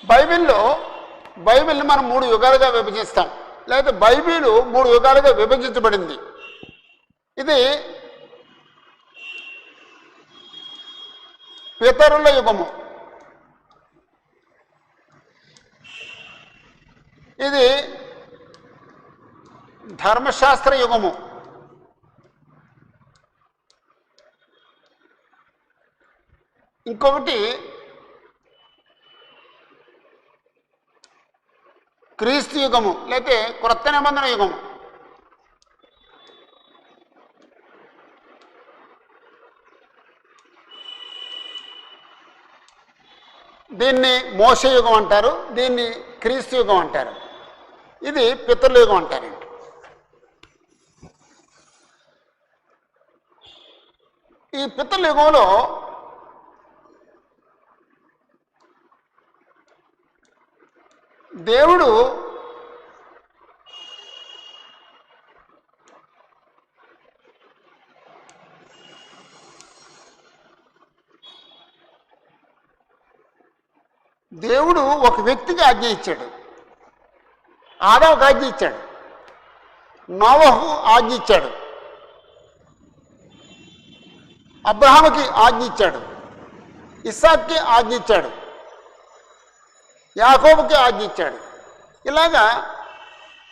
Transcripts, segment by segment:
బైబిల్ని మనం 3 యుగాలుగా విభజిస్తాం, లేకపోతే బైబిల్ 3 యుగాలుగా విభజించబడింది. ఇది పితరుల యుగము, ఇది ధర్మశాస్త్ర యుగము, ఇంకొకటి క్రీస్తు యుగము లేకపోతే క్రొత్త నిబంధన యుగము. దీన్ని మోషే యుగం అంటారు, దీన్ని క్రీస్తు యుగం అంటారు, ఇది పితరుల యుగం అంటారండి. ఈ పితరుల యుగంలో దేవుడు ఒక వ్యక్తికి ఆజ్ఞ ఇచ్చాడు. ఆదాముకు ఆజ్ఞ ఇచ్చాడు, నోవహు ఆజ్ఞ ఇచ్చాడు, అబ్రహాముకి ఆజ్ఞ ఇచ్చాడు, ఇస్సాక్కి ఆజ్ఞ ఇచ్చాడు, యాకోబుకి ఆజ్ఞ ఇచ్చాడు. ఇలాగా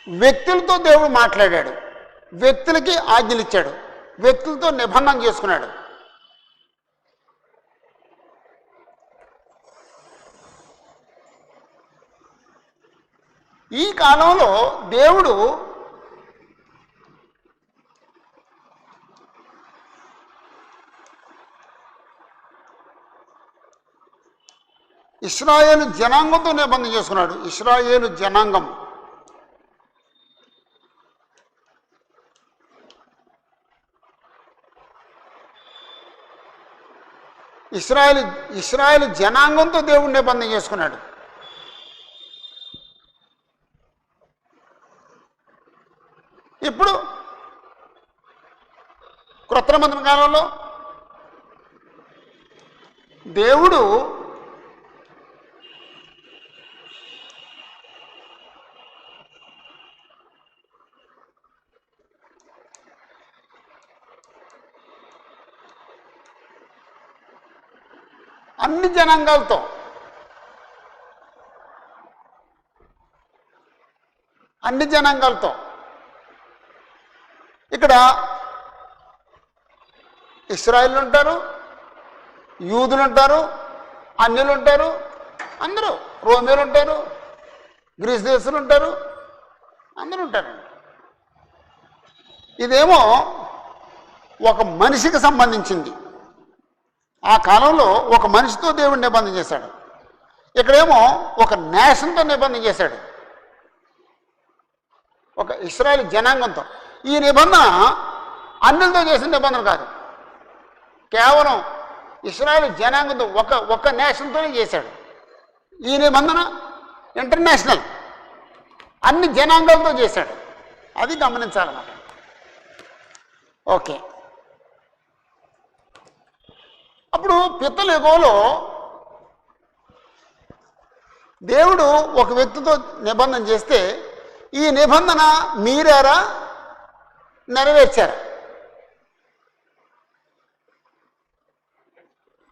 వ్యక్తులతో దేవుడు మాట్లాడాడు, వ్యక్తులకి ఆజ్ఞలు ఇచ్చాడు, వ్యక్తులతో నిబంధన చేసుకున్నాడు. ఈ కాలంలో దేవుడు ఇశ్రాయేలు జనాంగంతో నిబంధన చేసుకున్నాడు. ఇశ్రాయేలు జనాంగం ఇశ్రాయేలు జనాంగంతో దేవుడు నిబంధన చేసుకున్నాడు. ఇప్పుడు క్రొత్త నిబంధన కాలంలో దేవుడు అన్ని జనాంగాలతో ఇక్కడ ఇశ్రాయేలు ఉంటారు, యూదులు ఉంటారు, అన్యులు ఉంటారు, అందరూ రోమేలు ఉంటారు, గ్రీస్ దేశులు ఉంటారు, అందరూ ఉంటారండి. ఇదేమో ఒక మనిషికి సంబంధించింది. ఆ కాలంలో ఒక మనిషితో దేవుడు నిబంధన చేశాడు. ఇక్కడేమో ఒక నేషన్తో నిబంధన చేశాడు, ఒక ఇశ్రాయేలు జనాంగంతో. ఈ నిబంధన అన్యులతో చేసిన నిబంధన కాదు, కేవలం ఇశ్రాయేలు జనాంగంతో ఒక నేషన్తోనే చేశాడు. ఈ నిబంధన ఇంటర్నేషనల్, అన్ని జనాంగాలతో చేశాడు. అది గమనించాలన్నమాట. ఓకే, అప్పుడు పితరుల యుగంలో దేవుడు ఒక వ్యక్తితో నిబంధన చేస్తే ఈ నిబంధన మీరారా నెరవేర్చారా?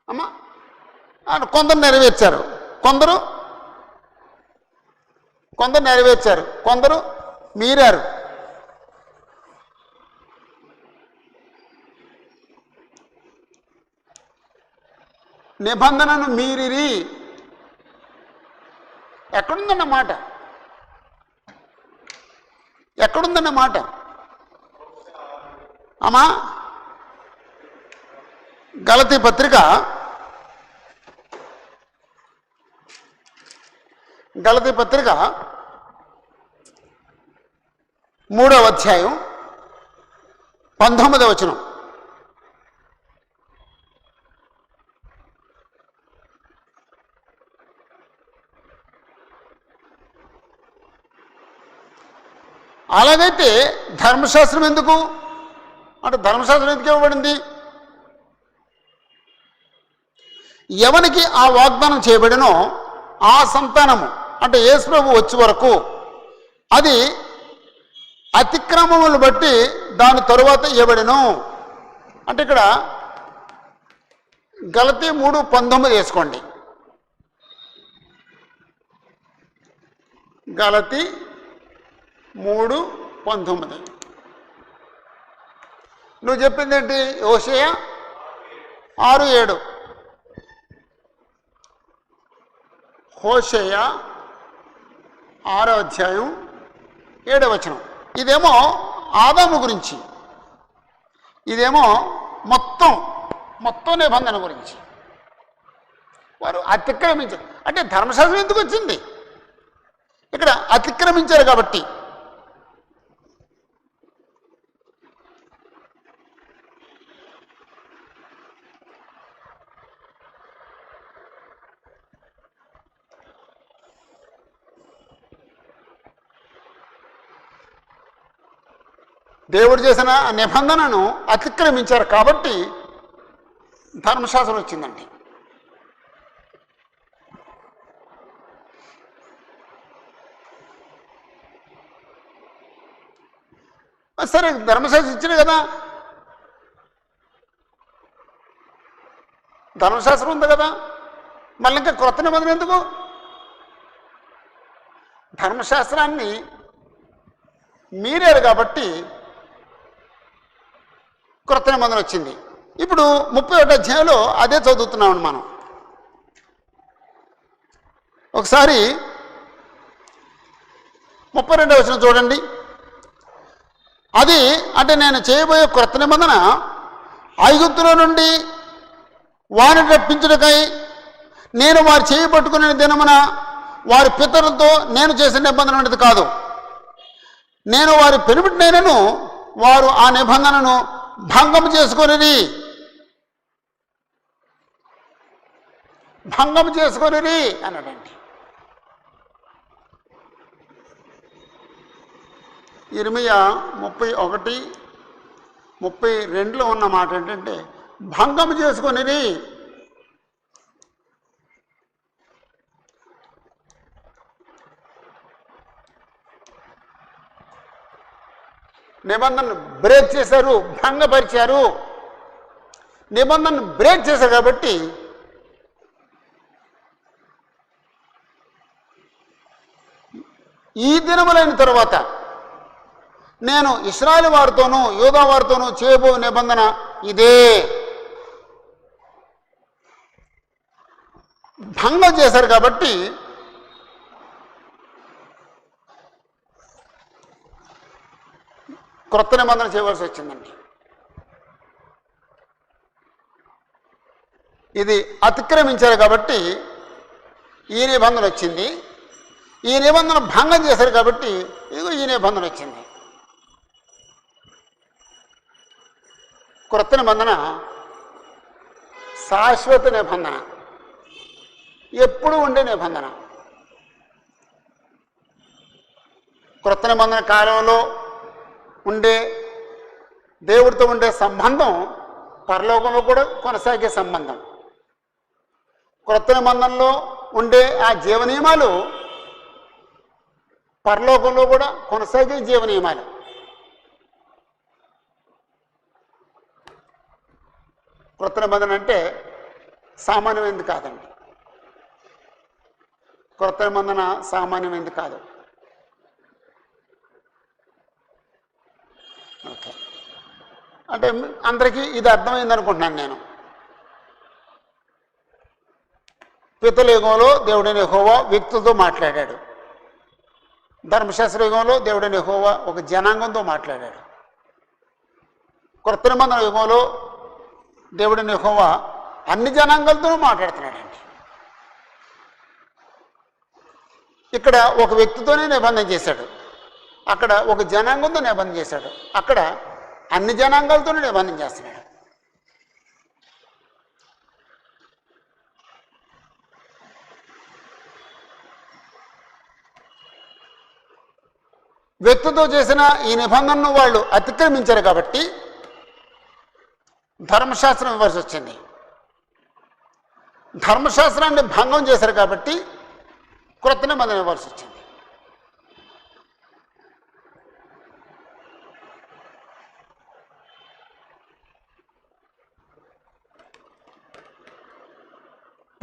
అమ్మా, కొందరు నెరవేర్చారు, కొందరు నెరవేర్చారు, కొందరు మీరారు. నిబంధనను మీరిరి ఎక్కడుందన్నమాట, ఎక్కడుందన్నమాట అమ్మా. గలతీ పత్రిక 3వ అధ్యాయం 19వ వచనం. అలాగైతే ధర్మశాస్త్రం ఎందుకు అంటే, ధర్మశాస్త్రం ఎందుకు ఇవ్వబడింది? ఎవరికి ఆ వాగ్దానం చేయబడినో ఆ సంతానము అంటే యేసు ప్రభు వచ్చే వరకు అది అతిక్రమములను బట్టి దాని తరువాత ఇవ్వబడెను. అంటే ఇక్కడ గలతీ 3:19 వేసుకోండి. గలతీ 3:19. నువ్వు చెప్పింది ఏంటి? హోషేయ 6:7. హోషేయ 6:7. ఇదేమో ఆదాము గురించి, ఇదేమో మొత్తం నిబంధన గురించి. వారు అతిక్రమించారు అంటే ధర్మశాస్త్రం ఎందుకు వచ్చింది? ఇక్కడ అతిక్రమించారు కాబట్టి. దేవుడు చేసిన నిబంధనను అతిక్రమించారు కాబట్టి ధర్మశాస్త్రం వచ్చిందండి. సరే, ధర్మశాస్త్రం ఇచ్చింది కదా, ధర్మశాస్త్రం ఉంది కదా, మళ్ళీ ఇంకా క్రొత్త నిబంధన ఎందుకు? ధర్మశాస్త్రాన్ని మీరారు కాబట్టి క్రొత్త నిబంధన వచ్చింది. ఇప్పుడు 31వ అధ్యాయంలో అదే చదువుతున్నామని మనం. ఒకసారి 32వ వచనం చూడండి. అది అంటే నేను చేయబోయే క్రొత్త నిబంధన ఐగుప్తులో నుండి వారిని రప్పించుటకై నేను వారు చేయబట్టుకునే దినమున వారి పితరులతో నేను చేసిన నిబంధన అనేది కాదు. నేను వారి పెనిమిటినైనను వారు ఆ నిబంధనను భంగం చేసుకొనిరి అన్నాడండి. ఇర్మియా 31:32లో ఉన్న మాట ఏంటంటే భంగం చేసుకొనిరి. నిబంధనను బ్రేక్ చేశారు, భంగపరిచారు. నిబంధనను బ్రేక్ చేశారు కాబట్టి ఈ దినములైన తర్వాత నేను ఇశ్రాయేలు వారితోనూ యూదా వారితోనూ చేయబో నిబంధన ఇదే. భంగం చేశారు కాబట్టి క్రొత్త నిబంధన చేయవలసి వచ్చిందండి. ఇది అతిక్రమించారు కాబట్టి ఈ నిబంధన వచ్చింది. ఈ నిబంధన భంగం చేశారు కాబట్టి ఇదిగో ఈ నిబంధన వచ్చింది. క్రొత్త నిబంధన శాశ్వత నిబంధన, ఎప్పుడు ఉండే నిబంధన. క్రొత్త నిబంధన కాలంలో ఉండే దేవుడితో ఉండే సంబంధం పరలోకంలో కూడా కొనసాగే సంబంధం. క్రొత్త నిబంధనలో ఉండే ఆ జీవనియమాలు పరలోకంలో కూడా కొనసాగే జీవనియమాలు. క్రొత్త నిబంధన అంటే సామాన్యమైనది కాదండి. క్రొత్త నిబంధన సామాన్యమైనది కాదు. ఓకే, అంటే అందరికీ ఇది అర్థమైంది అనుకుంటున్నాను నేను. పితల యుగంలో దేవుడైన యెహోవా వ్యక్తులతో మాట్లాడాడు. ధర్మశాస్త్ర యుగంలో దేవుడైన యెహోవా ఒక జనాంగంతో మాట్లాడాడు. క్రొత్త నిబంధన యుగంలో దేవుడైన యెహోవా అన్ని జనాంగాలతోనూ మాట్లాడుతున్నాడండి. ఇక్కడ ఒక వ్యక్తితోనే నిబంధన చేశాడు, అక్కడ ఒక జనాంగంతో నిబంధన చేశాడు, అక్కడ అన్ని జనాంగాలతోనే నిబంధన చేస్తున్నాడు. వ్యక్తితో చేసిన ఈ నిబంధనను వాళ్ళు అతిక్రమించారు కాబట్టి ధర్మశాస్త్రం ఇవ్వాల్సి వచ్చింది. ధర్మశాస్త్రాన్ని భంగం చేశారు కాబట్టి క్రొత్త నిబంధన ఇవ్వాల్సి వచ్చింది.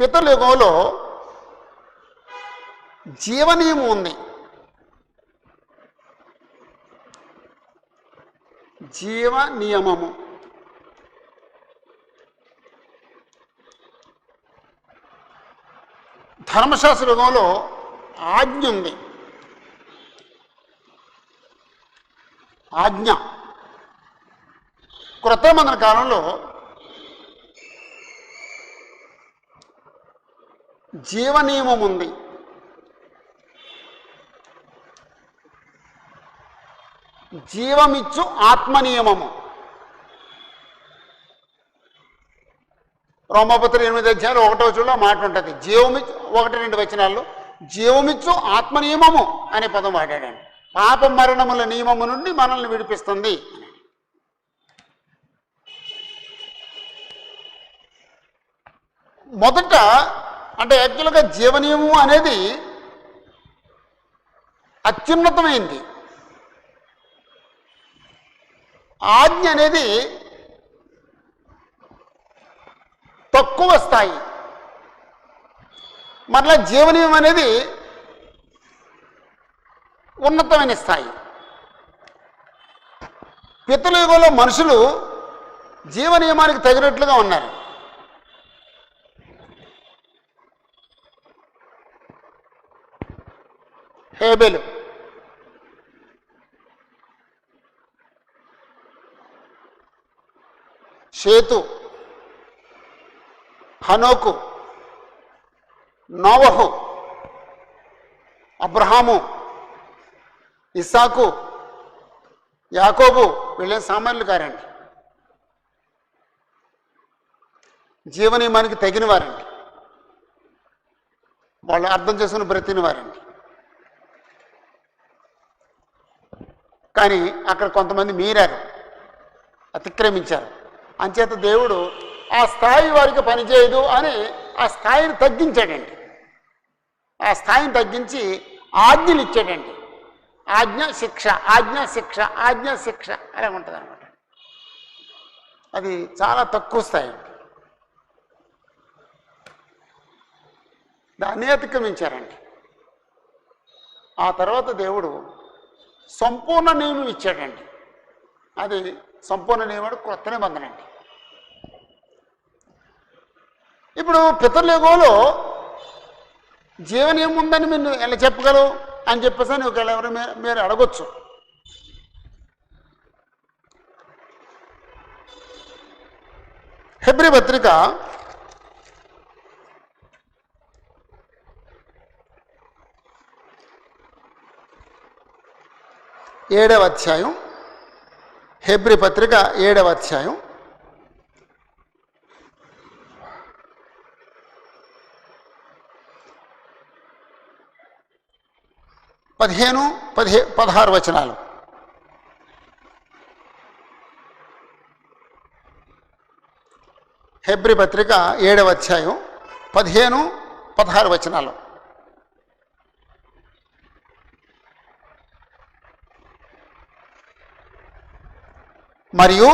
పితరుల యుగంలో జీవనియమం ఉంది. జీవ నియమము. ధర్మశాస్త్ర యుగంలో ఆజ్ఞ ఉంది. ఆజ్ఞ. క్రొత్త నిబంధన కాలంలో జీవనియమం ఉంది. జీవమిచ్చు ఆత్మనియమము. రోమపత్రి 8:1 మాట ఉంటుంది. జీవమిచ్చు 1-2 వచనాల్లో జీవమిచ్చు ఆత్మనియమము అనే పదం వాడాడండి. పాప మరణముల నియమము నుండి మనల్ని విడిపిస్తుంది. మొదట అంటే యాక్చువల్గా జీవనియమం అనేది అత్యున్నతమైంది. ఆజ్ఞ అనేది తక్కువ స్థాయి. మరలా జీవనియమం అనేది ఉన్నతమైన స్థాయి. పితరుల యుగంలో మనుషులు జీవనియమానికి తగినట్లుగా ఉన్నారు. హేబెలు, షేతు, హనోకు, నోవహు, అబ్రహాము, ఇస్సాకు, యాకోబు వీళ్ళే సామాన్యులు కారండి. జీవనియమానికి తగిన వారండి. వాళ్ళు అర్థం చేసుకుని బ్రతిని వారండి. కానీ అక్కడ కొంతమంది మీరారు, అతిక్రమించారు. అంచేత దేవుడు ఆ స్థాయి వారికి పనిచేయదు అని ఆ స్థాయిని తగ్గించాడండి. ఆ స్థాయిని తగ్గించి ఆజ్ఞలు ఇచ్చాడండి. ఆజ్ఞ శిక్ష, ఆజ్ఞ శిక్ష, ఆజ్ఞ శిక్ష అలా ఉంటుంది అనమాట. అది చాలా తక్కువ స్థాయి. దాన్ని అతిక్రమించారండి. ఆ తర్వాత దేవుడు సంపూర్ణ నియమం ఇచ్చాడండి. అది సంపూర్ణ నియమం క్రొత్త నిబంధన అండి. ఇప్పుడు పితరుల యుగంలో జీవనియమం ఉందని మీరు ఎలా చెప్పగలవు అని చెప్పేసి ఒకవేళ ఎవరు మీరు అడగొచ్చు. హెబ్రీ పత్రిక 7వ అధ్యాయం, హెబ్రీ పత్రిక 7వ అధ్యాయం 15-16 వచనాలు. హెబ్రీ పత్రిక 7వ అధ్యాయం 15-16 వచనాలు. మరియు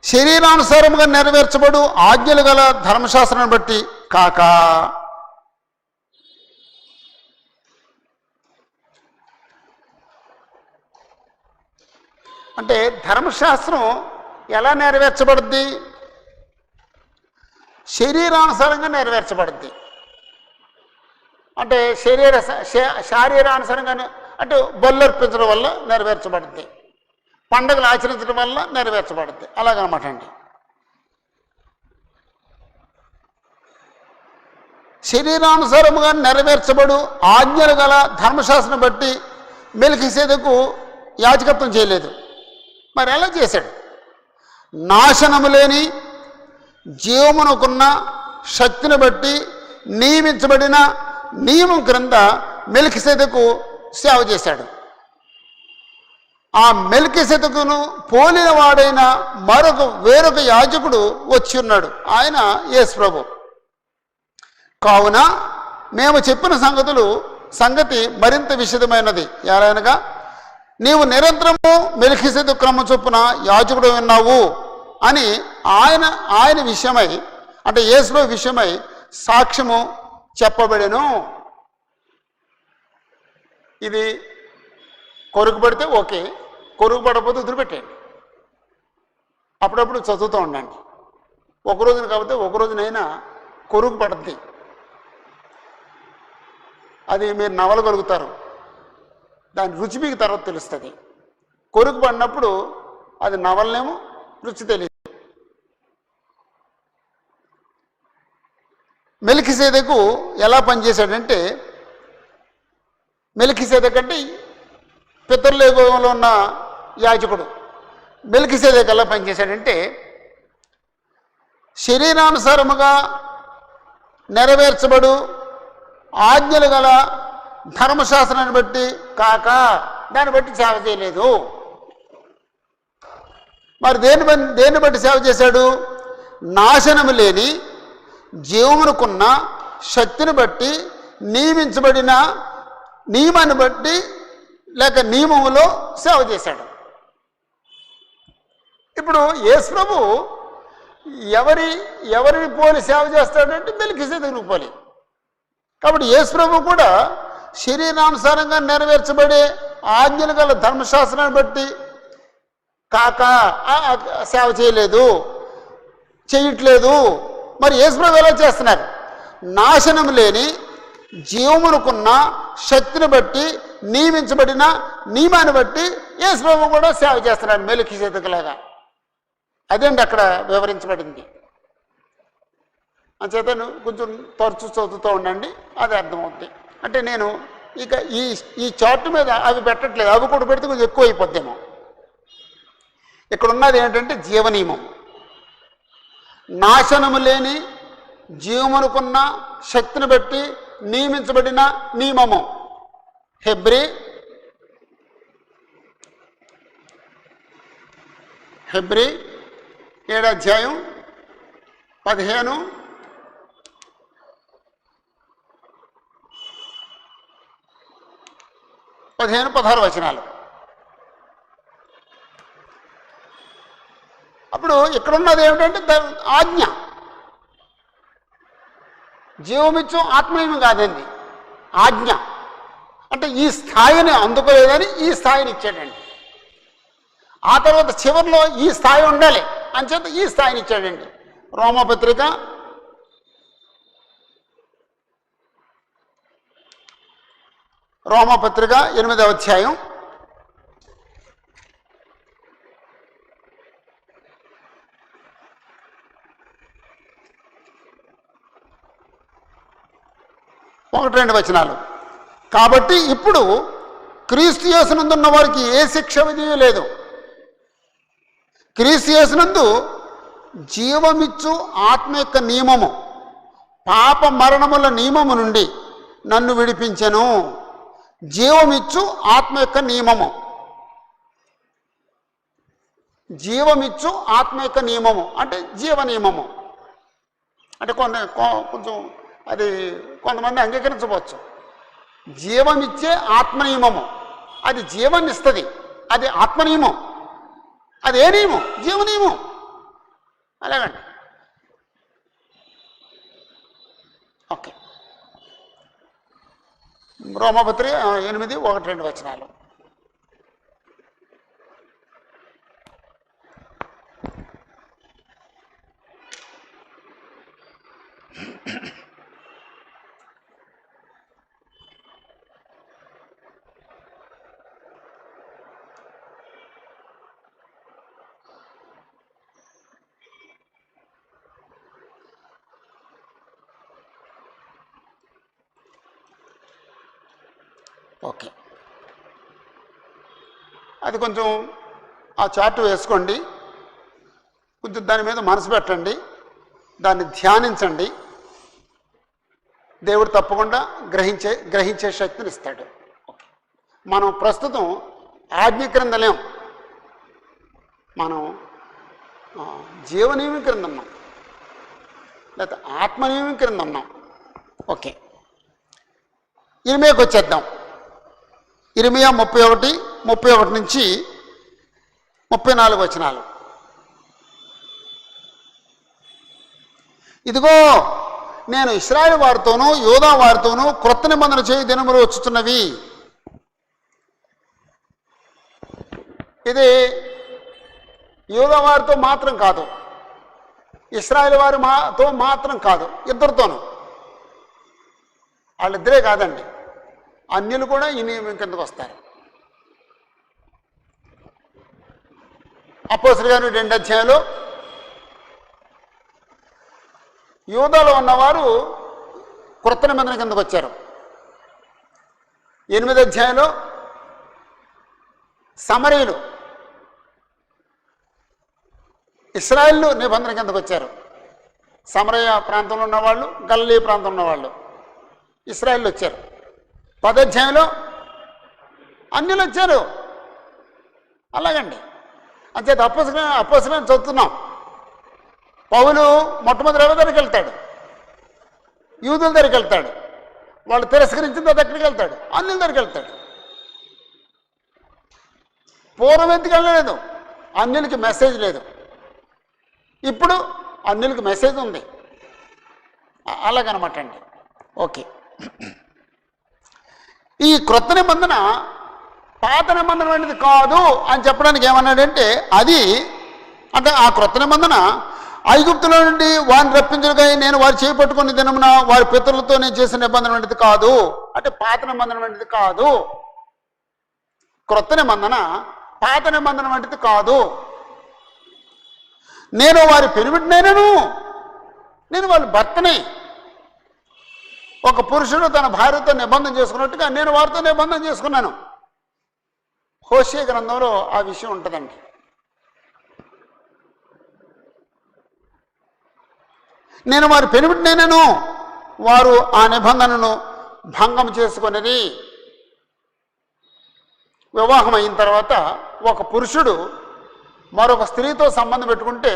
శరీరానుసారముగా నెరవేర్చబడు ఆజ్ఞలు గల ధర్మశాస్త్రాన్ని బట్టి కాక అంటే ధర్మశాస్త్రం ఎలా నెరవేర్చబడుద్ది? శరీరానుసారంగా నెరవేర్చబడుద్ది. అంటే శారీరానుసారంగా అంటే బొల్లర్పించడం వల్ల నెరవేర్చబడుద్ది, పండుగలు ఆచరించడం వల్ల నెరవేర్చబడుద్ది. అలాగనమాట అండి. శరీరానుసారముగా నెరవేర్చబడు ఆజ్ఞలు గల ధర్మశాస్త్రం బట్టి మెల్కీసెదెకు యాజకత్వం చేయలేదు. మరి ఎలా చేశాడు? నాశనము లేని జీవమునకున్న శక్తిని బట్టి నియమించబడిన నియమం క్రింద మెల్కీసెదెకు సేవ చేశాడు. ఆ మెల్కీసెదెకును పోలిన వాడైన వేరొక యాజకుడు వచ్చి ఉన్నాడు. ఆయన యేసు ప్రభు. కావున మేము చెప్పిన సంగతి మరింత విశదమైనది. ఎలాగనగా నీవు నిరంతరము మెల్కీసెదెకు క్రమం చొప్పున యాజకుడు ఉన్నావు అని ఆయన విషయమై, అంటే యేసు విషయమై సాక్ష్యము చెప్పబడెను. ఇది కొరుకు పడితే ఓకే, కొరుకు పడకపోతే వదిలిపెట్టేయండి. అప్పుడప్పుడు చదువుతూ ఉండండి. ఒక రోజున కాకపోతే ఒక రోజునైనా కొరుకు పడుతుంది. అది మీరు నవలగలుగుతారు, దాని రుచి మీకు తర్వాత తెలుస్తుంది. కొరుకు పడినప్పుడు అది నవలనేమో, రుచి తెలియదు. మెల్కీసెదెకు ఎలా పనిచేశాడంటే, మెల్కీసెదెకు అంటే పితరులేగంలో ఉన్న యాజకుడు. మెల్కీసెదెకు ఎలా పనిచేశాడంటే, శరీరానుసారముగా నెరవేర్చబడు ఆజ్ఞలు గల ధర్మశాస్త్రాన్ని బట్టి కాక దాన్ని బట్టి సేవ చేయలేదు. మరి దేన్ని బట్టి సేవ చేశాడు? నాశనము లేని జీవమునుకున్న శక్తిని బట్టి, నియమించబడిన నియమాన్ని బట్టి లేక నియమములో సేవ చేశాడు. ఇప్పుడు యేసు ప్రభు ఎవరిని పోలి సేవ చేస్తాడంటే మెల్కీసెదెకును పోలి. కాబట్టి యేసు ప్రభు కూడా శరీరానుసారంగా నెరవేర్చబడే ఆజ్ఞలు గల ధర్మశాస్త్రాన్ని బట్టి కాక సేవ చేయట్లేదు. మరి యేసు ప్రభు ఎలా చేస్తున్నారు? నాశనం లేని జీవమునుకున్న శక్తిని బట్టి, నియమించబడిన నియమాన్ని బట్టి యేసు ప్రభు కూడా సేవ చేస్తున్నారు మెల్కీసెదెకులాగా. అదేంటి అక్కడ వివరించబడింది. అంచేత కొంచెం తరచు చదువుతూ ఉండండి, అది అర్థమవుతుంది. అంటే నేను ఇక ఈ చార్ట్ మీద అవి పెట్టట్లేదు, అవి కూడా పెడితే కొంచెం ఎక్కువ అయిపోద్దేమో. ఇక్కడ ఉన్నది ఏంటంటే జీవనియమం. నాశనము లేని జీవమునుకున్న శక్తిని బట్టి నియమించబడిన నియమము. హెబ్రీ 7వ అధ్యాయం 15, 16 వచనాలు. అప్పుడు ఇక్కడున్నది ఏమిటంటే ఆజ్ఞ. జీవమిచ్చు ఆత్మనియమం కాదండి, ఆజ్ఞ. అంటే ఈ స్థాయిని అందుకోలేదని ఈ స్థాయిని ఇచ్చాడండి. ఆ తర్వాత చివరిలో ఈ స్థాయి ఉండాలి అంచేత ఈ స్థాయిని ఇచ్చాడండి. రోమపత్రిక 8వ అధ్యాయం 1-2 వచనాలు. కాబట్టి ఇప్పుడు క్రీస్తు యేసునందున్న వారికి ఏ శిక్ష విధియు లేదు. క్రీస్తు యేసునందు జీవమిచ్చు ఆత్మ యొక్క నియమము పాప మరణముల నియమము నుండి నన్ను విడిపించెను. జీవమిచ్చు ఆత్మ యొక్క నియమము, జీవమిచ్చు ఆత్మ యొక్క నియమము అంటే జీవ నియమము. అంటే కొంచెం అది కొంతమంది అంగీకరించవచ్చు. జీవమిచ్చే ఆత్మ నియమము, అది జీవాన్ని ఇస్తుంది, అది ఆత్మ నియమం. అది ఏ నియమం? జీవ నియమం. అలాగండి. ఓకే. రోమపత్రిక 8:1-2 వచనాలు. ఓకే, అది కొంచెం ఆ చార్ట్ వేసుకోండి, కొంచెం దాని మీద మనసు పెట్టండి, దాన్ని ధ్యానించండి. దేవుడు తప్పకుండా గ్రహించే శక్తిని ఇస్తాడు. మనం ప్రస్తుతం ఆజ్ఞ క్రింద లేం, మనం జీవనియమం క్రింద ఉన్నాం, లేకపోతే ఆత్మనియమం క్రింద ఉన్నాం. ఓకే, ఇరిమియాకి వచ్చేద్దాం. ఇరిమియా 31 నుంచి 34 వచనాలు. ఇదిగో నేను ఇశ్రాయేలు వారితోనూ యోధా వారితోనూ క్రొత్త నిబంధన చేయు దినములు వచ్చుతున్నవి. ఇది యోధా వారితో మాత్రం కాదు, ఇశ్రాయేలు వారితో మాత్రం కాదు, ఇద్దరితోనూ. వాళ్ళిద్దరే కాదండి, అన్యులు కూడా ఈ నియమం కిందకు వస్తారు. అపోస్తలుల గారు 2 అధ్యాయంలో యూదాలో ఉన్నవారు క్రొత్త నిబంధన కిందకు వచ్చారు. 8 అధ్యాయంలో సమరయులు ఇశ్రాయేలు నిబంధన కిందకు వచ్చారు. సమరయ ప్రాంతంలో ఉన్నవాళ్ళు, గలిలీ ప్రాంతంలో ఉన్నవాళ్ళు ఇశ్రాయేలు వచ్చారు. 10 అధ్యాయంలో అన్యులు వచ్చారు. అలాగండి. అంచేత అపోస్తలులను చదువుతున్నాం. పౌలు మొట్టమొదటి ఎవరి దగ్గరికి వెళ్తాడు? యూదుల దగ్గరికి వెళ్తాడు. వాళ్ళు తిరస్కరించిన దగ్గరికి వెళ్తాడు. అన్యుల దగ్గరికి వెళ్తాడు. పూర్వం ఎందుకు వెళ్ళలేదు? అన్యులకి మెసేజ్ లేదు. ఇప్పుడు అన్యులకి మెసేజ్ ఉంది. అలాగనమాట అండి. ఓకే. ఈ క్రొత్త నిబంధన పాత నిబంధన వంటిది కాదు అని చెప్పడానికి ఏమన్నాడంటే, అది అంటే ఆ క్రొత్త నిబంధన ఐగుప్తులో నుండి వారిని రప్పించులుగా నేను వారు చేపట్టుకునే దినమున వారి పితరులతో నేను చేసిన నిబంధన వంటిది కాదు. అంటే పాత నిబంధన వంటిది కాదు. క్రొత్త నిబంధన పాత నిబంధన వంటిది కాదు. నేను వారి పెనిమిటినైనను, నేను వాళ్ళ భర్తని. ఒక పురుషుడు తన భార్యతో నిబంధన చేసుకున్నట్టుగా నేను వారితో నిబంధన చేసుకున్నాను. హోషేయ గ్రంథంలో ఆ విషయం ఉంటుందండి. నేను వారి పెనిమిటినైనను, వారు ఆ నిబంధనను భంగం చేసుకునేది. వివాహం అయిన తర్వాత ఒక పురుషుడు మరొక స్త్రీతో సంబంధం పెట్టుకుంటే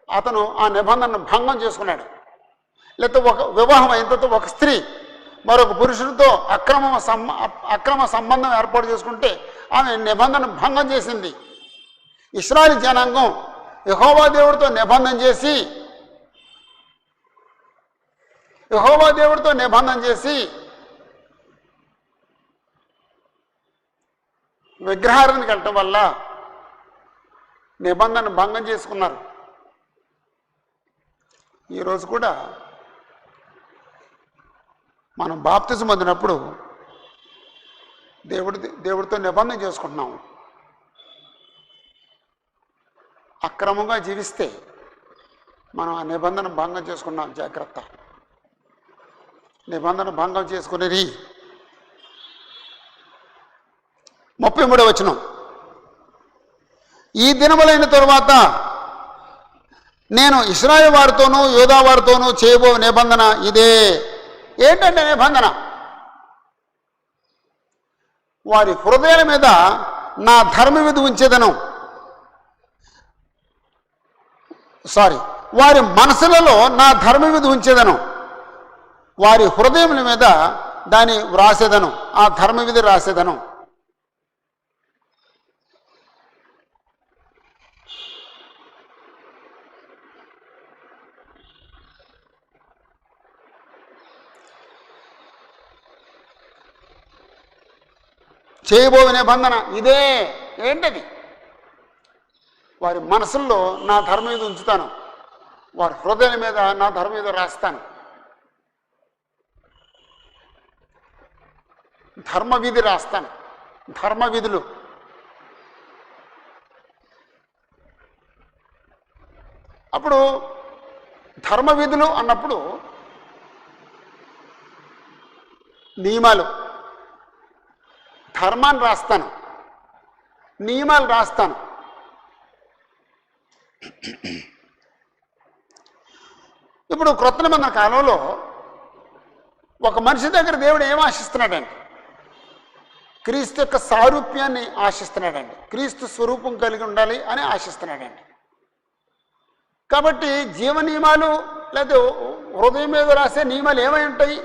అతను ఆ నిబంధనను భంగం చేసుకున్నాడు. లేకపోతే ఒక వివాహం అయిన తర్వాత ఒక స్త్రీ మరొక పురుషుడితో అక్రమ సంబంధం ఏర్పాటు చేసుకుంటే ఆమె నిబంధన భంగం చేసింది. ఇశ్రాయేలు జనాంగం యెహోవా దేవుడితో నిబంధన చేసి విగ్రహారాధనకి వెళ్ళటం వల్ల నిబంధన భంగం చేసుకున్నారు. ఈరోజు కూడా మనం బాప్తిజం పొందినప్పుడు దేవుడితో నిబంధన చేసుకుంటున్నాము. అక్రమంగా జీవిస్తే మనం ఆ నిబంధన భంగం చేసుకున్నాం. జాగ్రత్త. నిబంధన భంగం చేసుకునేది. 33వ వచనం. ఈ దినములైన తరువాత నేను ఇశ్రాయేలు వారితోనూ యోధా వారితోనూ చేయబో నిబంధన ఇదే. ఏంటంటే నిబంధన? వారి హృదయాల మీద నా ధర్మవిధి ఉంచేదను. వారి మనసులలో నా ధర్మవిధి ఉంచేదను. వారి హృదయముల మీద దాన్ని వ్రాసేదను. ఆ ధర్మవిధి రాసేదను. చేయబోయే నిబంధన ఇదే. ఏంటది? వారి మనసుల్లో నా ధర్మం మీద ఉంచుతాను. వారి హృదయాల మీద నా ధర్మం మీద రాస్తాను. ధర్మవిధి రాస్తాను. ధర్మవిధులు. అప్పుడు ధర్మవిధులు అన్నప్పుడు నియమాలు, ధర్మాన్ని రాస్తాను, నియమాలు రాస్తాను. ఇప్పుడు క్రొత్త నిబంధన కాలంలో ఒక మనిషి దగ్గర దేవుడు ఏం ఆశిస్తున్నాడండి? క్రీస్తు యొక్క సారూప్యాన్ని ఆశిస్తున్నాడండి. క్రీస్తు స్వరూపం కలిగి ఉండాలి అని ఆశిస్తున్నాడండి. కాబట్టి జీవ నియమాలు లేదా హృదయం మీద రాసే నియమాలు ఏమై ఉంటాయి?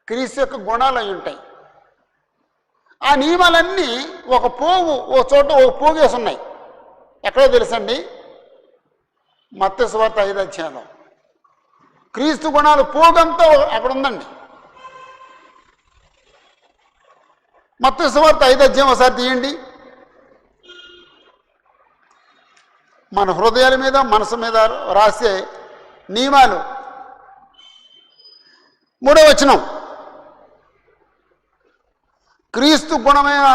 క్రీస్తు యొక్క గుణాలు అయి ఉంటాయి. ఆ నియమాలన్నీ ఒక పోగు, ఓ చోట ఒక పోగేసి ఉన్నాయి. ఎక్కడో తెలుసండి? మత్తయి సువార్త 5వ అధ్యాయంలో క్రీస్తు గుణాలు పోగంతా అక్కడ ఉందండి. మత్తయి సువార్త 5వ అధ్యాయం ఒకసారి తీయండి. మన హృదయాల మీద, మనసు మీద రాసే నియమాలు. 3వ వచనం, క్రీస్తు గుణమైన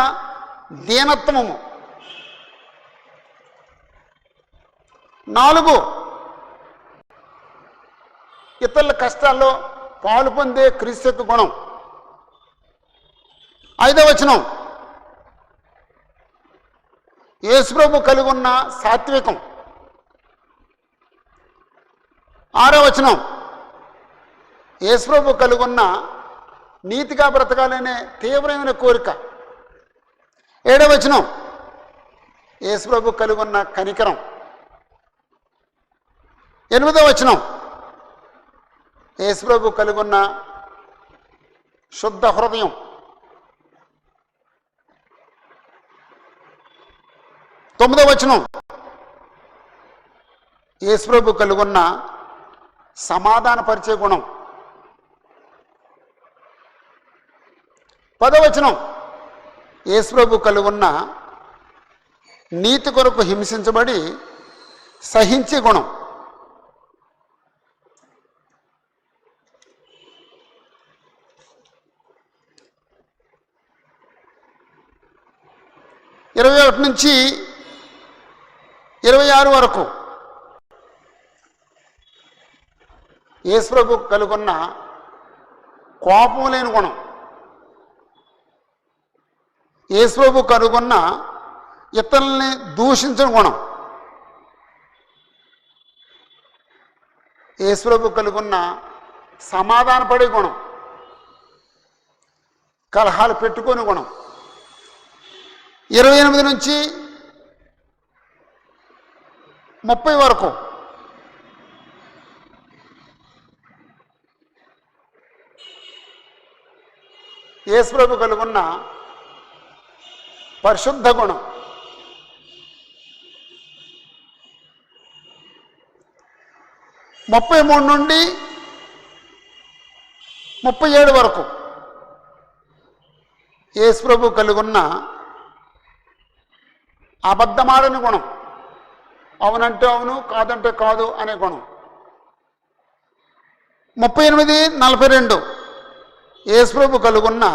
దీనత్వము. 4, ఇతరుల కష్టాల్లో పాలు పొందే క్రీస్తు యొక్క గుణం. 5వ వచనం, యేసుప్రభు కలిగి ఉన్న సాత్వికం. 6వ వచనం, యేసుప్రభు కలిగి ఉన్న నీతిగా బ్రతకాలనే తీవ్రమైన కోరిక. 7వ వచనం, యేసుప్రభు కలిగి ఉన్న కనికరం. 8వ వచనం, యేసుప్రభు కలిగి ఉన్న శుద్ధ హృదయం. 9వ వచనం, యేసుప్రభు కలిగి ఉన్న సమాధానపరిచే గుణం. 10వ వచనం, యేసుప్రభు కలిగి ఉన్న నీతి కొరకు హింసించబడి సహించే గుణం. 21 నుంచి 26 వరకు యేసుప్రభు కలిగి ఉన్న కోపం లేని గుణం. యేసుప్రభు కలిగి ఉన్న ఇతరుల్ని దూషించిన గుణం. యేసుప్రభు కలిగి ఉన్న సమాధానపడే గుణం, కలహాలు పెట్టుకునే గుణం. 28 నుంచి 30 వరకు యేసుప్రభు కలిగి ఉన్న పరిశుద్ధ గుణం. 33 నుండి 37 వరకు యేసుప్రభు కలిగి ఉన్న అబద్ధమాడని గుణం, అవునంటే అవును, కాదంటే కాదు అనే గుణం. 38, 42 యేసుప్రభు కలిగి ఉన్న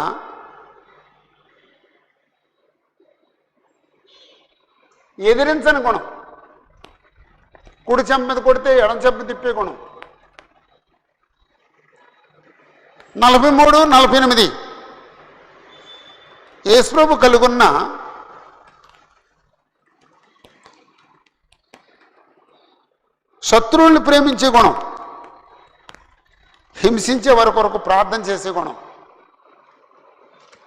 ఎదిరించని గుణం, కుడి చెంప మీద కొడితే ఎడం చెంప తిప్పే గుణం. 43, 48 యేసుప్రభు కలిగి ఉన్న శత్రువుల్ని ప్రేమించే గుణం, హింసించే వారి కొరకు ప్రార్థన చేసే గుణం.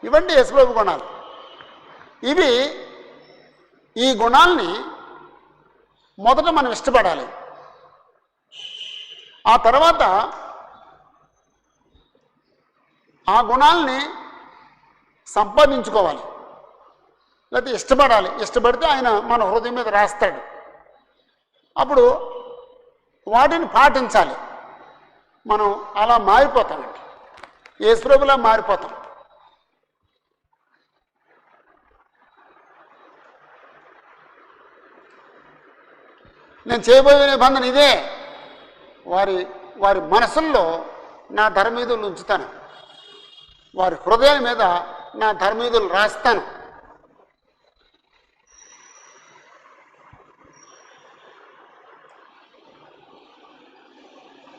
ఇవన్నీ యేసుప్రభు గుణాలు. ఈ గుణాల్ని మొదట మనం ఇష్టపడాలి. ఆ తర్వాత ఆ గుణాల్ని సంపాదించుకోవాలి, లేకపోతే ఇష్టపడాలి. ఇష్టపడితే ఆయన మన హృదయం మీద రాస్తాడు. అప్పుడు వాటిని పాటించాలి. మనం అలా మారిపోతామండి, యేసుప్రభులా మారిపోతాం. నేను చేయబోయే నిబంధన ఇదే, వారి మనసుల్లో నా ధర్మీదులు ఉంచుతాను, వారి హృదయాల మీద నా ధర్మీదులు రాస్తాను.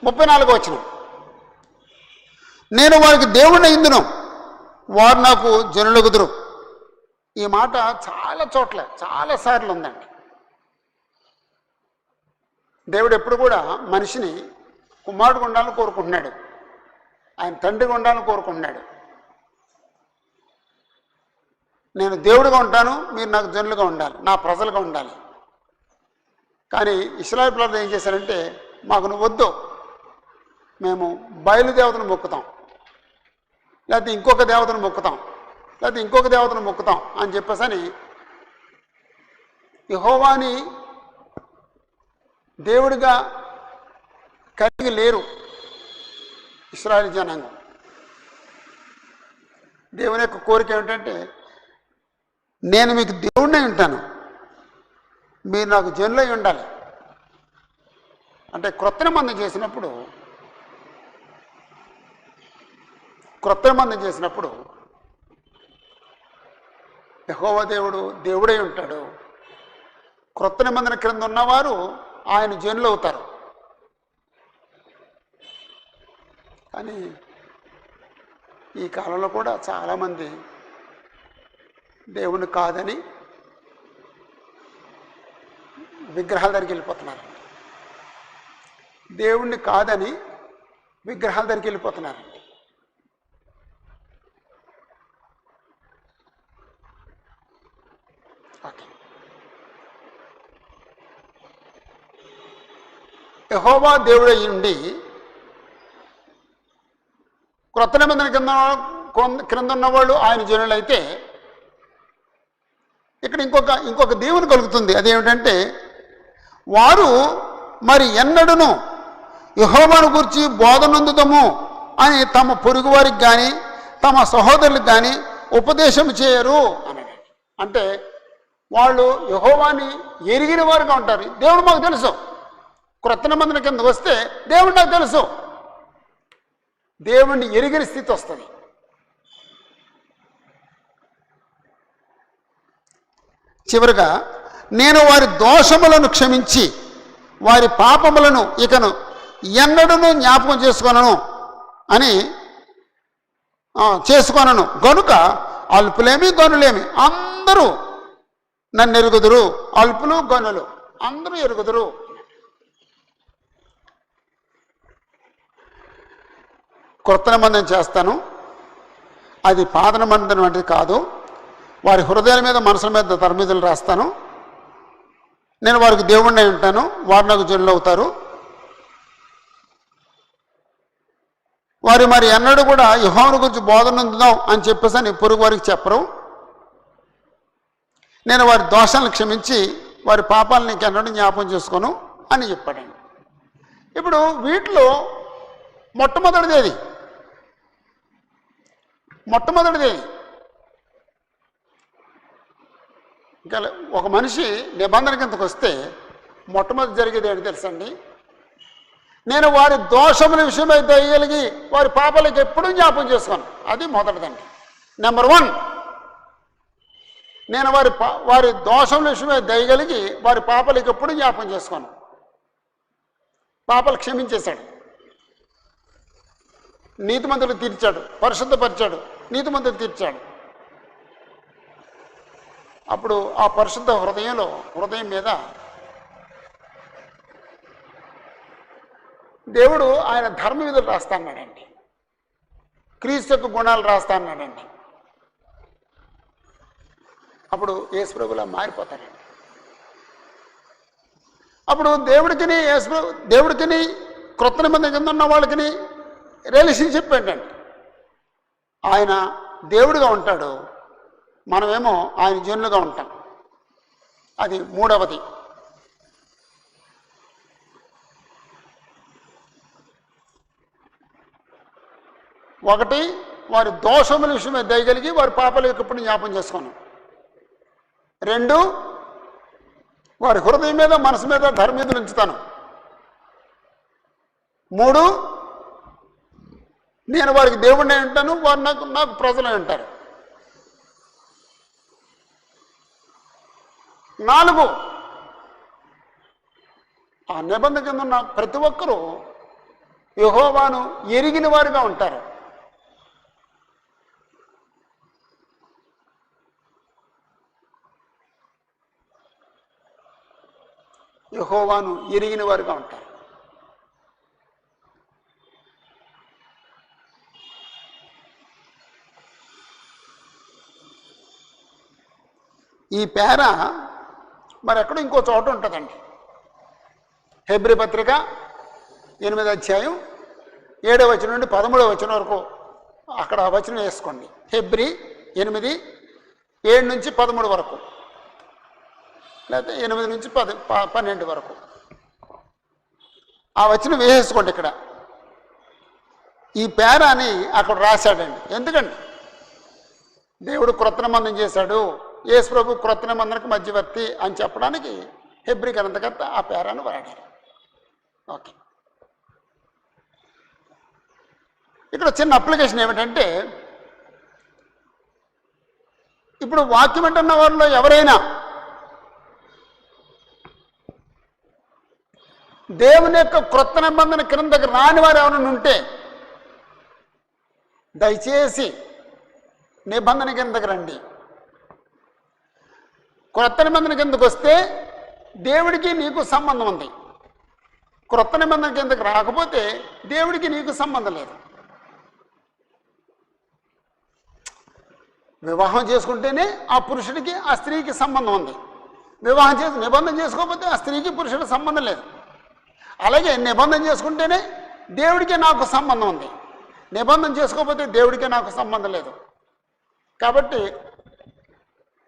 ముప్పై 34వ వచనం, నేను వారికి దేవుణ్ణి అయిందును, వారు నాకు జనులగుదురు. ఈ మాట చాలా చోట్ల చాలాసార్లు ఉందండి. దేవుడు ఎప్పుడు కూడా మనిషిని కుమారుడిగా ఉండాలని కోరుకుంటున్నాడు, ఆయన తండ్రిగా ఉండాలని కోరుకుంటున్నాడు. నేను దేవుడిగా ఉంటాను, మీరు నాకు జనులుగా ఉండాలి, నా ప్రజలుగా ఉండాలి. కానీ ఇశ్రాయేలు ప్రజలు ఏం చేశారంటే, మాకు నువ్వు వద్దు, మేము బయలుదేవతను మొక్కుతాం, లేకపోతే ఇంకొక దేవతను మొక్కుతాం, లేకపోతే ఇంకొక దేవతను మొక్కుతాం అని చెప్పేసని యెహోవాని దేవుడిగా కలిగి లేరు ఇశ్రాయేలు జనాంగం. దేవుని యొక్క కోరిక ఏమిటంటే, నేను మీకు దేవుడినే ఉంటాను, మీరు నాకు జనులై ఉండాలి. అంటే క్రొత్త నిబంధన చేసినప్పుడు యెహోవా దేవుడు దేవుడై ఉంటాడు. క్రొత్త నిబంధన క్రింద ఉన్నవారు ఆయన జనులు అవుతారు. కానీ ఈ కాలంలో కూడా చాలామంది దేవుని కాదని విగ్రహాల దగ్గరికి వెళ్ళిపోతున్నారు. దేవుణ్ణి కాదని విగ్రహాల దగ్గరికి వెళ్ళిపోతున్నారు. యెహోవా దేవుడై ఉండి క్రొత్త నిబంధన క్రింద ఉన్నవాళ్ళు ఆయన జనులైతే ఇక్కడ ఇంకొక దీవెన కలుగుతుంది. అదేమిటంటే, వారు మరి ఎన్నడూను యెహోవాను గురించి బోధనందుదము అని తమ పొరుగు వారికి కానీ తమ సహోదరులకు కానీ ఉపదేశం చేయరు అన్నాడు. అంటే వాళ్ళు యెహోవాని ఎరిగిన వారుగా ఉంటారు. దేవుడు మాకు తెలుసు, క్రొత్త నిబంధన కింద వస్తే దేవుడు నాకు తెలుసు, దేవుణ్ణి ఎరిగిన స్థితి వస్తుంది. చివరిగా, నేను వారి దోషములను క్షమించి వారి పాపములను ఇకను ఎన్నడూను జ్ఞాపకం చేసుకొనను గనుక అల్పులేమి గనులేమి అందరూ నన్ను ఎరుగుదురు. అల్పులు గనులు అందరూ ఎరుగుదురు. క్రొత్త నిబంధన చేస్తాను, అది పాత నిబంధన వంటిది కాదు. వారి హృదయాల మీద మనసుల మీద తరమీదులు రాస్తాను. నేను వారికి దేవుడినై ఉంటాను, వారు నాకు జనులు అవుతారు. వారు మరి ఎన్నడూ కూడా యెహోవాను గురించి బోధనందుదాం అని చెప్పేసి అని పొరుగు వారికి చెప్పరు. నేను వారి దోషాలను క్షమించి వారి పాపాలను ఇంకెన్నడూ జ్ఞాపకం చేసుకోను అని చెప్పాడండి. ఇప్పుడు వీటిలో మొట్టమొదటిది ఇంకా ఒక మనిషి నిబంధన కిందకు వస్తే మొట్టమొదటి జరిగేది ఏంటి తెలుసండి? నేను వారి దోషముల విషయమై దయగలిగి వారి పాపాలకు ఎప్పుడూ జ్ఞాపకం చేసుకోను. అది మొదటిదండి. నెంబర్ 1, నేను వారి దోషముల విషయమై దయగలిగి వారి పాపాలకు ఎప్పుడూ జ్ఞాపకం చేసుకోను. పాపాలు క్షమించేశాడు, నీతిమంతులు తీర్చాడు, పరిశుద్ధపరిచాడు, నీతిమంతులు తీర్చాడు. అప్పుడు ఆ పరిశుద్ధ హృదయం మీద దేవుడు ఆయన ధర్మ విధులు రాస్తా అన్నాడండి, క్రీస్తు యొక్క గుణాలు రాస్తా అన్నాడండి. అప్పుడు యేసు ప్రభువులా మారిపోతాడండి. అప్పుడు దేవుడికిని క్రొత్త నిబంధన కింద ఉన్న వాళ్ళకి రిలేషన్షిప్ ఏంటండి? ఆయన దేవుడిగా ఉంటాడు, మనమేమో ఆయన జనులుగా ఉంటాం. అది మూడవది. ఒకటి, వారి దోషముల విషయమే దయగలిగి వారి పాపాలు ఎప్పుడు జ్ఞాపం చేసుకోను. 2, వారి హృదయం మీద మనసు మీద ధర్మీదులు ఉంచుతాను. 3, నేను వారికి దేవుడిని ఉంటాను, వారు నాకు ప్రజలు ఉంటారు. 4, ఆ నిబంధన కింద ఉన్న ప్రతి ఒక్కరూ యెహోవాను ఎరిగిన వారుగా ఉంటారు. యెహోవాను ఎరిగిన వారుగా ఉంటారు. ఈ పేర మరి ఎక్కడో ఇంకో చోట ఉంటుందండి. హెబ్రీ పత్రిక 8వ అధ్యాయం 7వ వచనం నుండి 13వ వచనం వరకు అక్కడ వచనం వేసుకోండి. హెబ్రీ 8:7 నుంచి 13 వరకు, లేకపోతే 8 నుంచి 12 వరకు ఆ వచనం వేసేసుకోండి. ఇక్కడ ఈ పేరాని అక్కడ రాశాడండి. ఎందుకండి? దేవుడు క్రొత్త నిబంధన చేశాడు, యేసు ప్రభు క్రొత్త నిబంధనకు మధ్యవర్తి అని చెప్పడానికి హెబ్రీ గ్రంథకర్త ఆ పేరాను వాడారు. ఓకే, ఇక్కడ చిన్న అప్లికేషన్ ఏమిటంటే, ఇప్పుడు వాక్యం అంటున్న వారిలో ఎవరైనా దేవుని యొక్క క్రొత్త నిబంధన క్రిందకి రాని వారు ఎవరైనా ఉంటే దయచేసి నిబంధన కిందకి రండి. క్రొత్త నిబంధన కిందకు వస్తే దేవుడికి నీకు సంబంధం ఉంది. క్రొత్త నిబంధన కిందకి రాకపోతే దేవుడికి నీకు సంబంధం లేదు. వివాహం చేసుకుంటేనే ఆ పురుషుడికి ఆ స్త్రీకి సంబంధం ఉంది. వివాహం చేసి నిబంధన చేసుకోకపోతే ఆ స్త్రీకి పురుషుడికి సంబంధం లేదు. అలాగే నిబంధన చేసుకుంటేనే దేవుడికి నాకు సంబంధం ఉంది, నిబంధన చేసుకోకపోతే దేవుడికి నాకు సంబంధం లేదు. కాబట్టి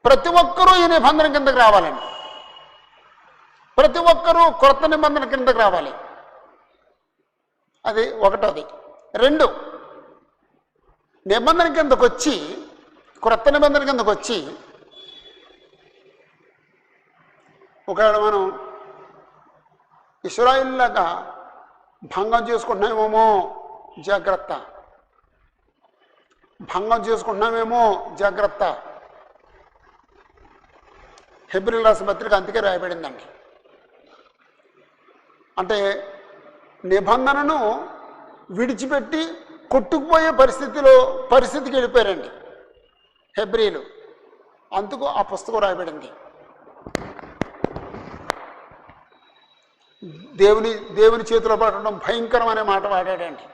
ప్రతి ఒక్కరూ ఈ నిబంధన కిందకి రావాలండి. ప్రతి ఒక్కరూ క్రొత్త నిబంధన కిందకి రావాలి. అది ఒకటోది. 2, నిబంధన కిందకు వచ్చి, క్రొత్త నిబంధన కిందకు వచ్చి ఒకవేళ మనం ఇశ్రాయేలులాగా భంగం చేసుకుంటున్నామేమో జాగ్రత్త, భంగం చేసుకుంటున్నామేమో జాగ్రత్త. హెబ్రీయులకు రాసిన పత్రిక అందుకే రాయబడిందండి. అంటే నిబంధనను విడిచిపెట్టి కొట్టుకుపోయే పరిస్థితికి వెళ్ళిపోయారండి హెబ్రీయులు. అందుకు ఆ పుస్తకం రాయబడింది. దేవుని చేతిలో పడడం భయంకరమనే మాట వాడాడండి.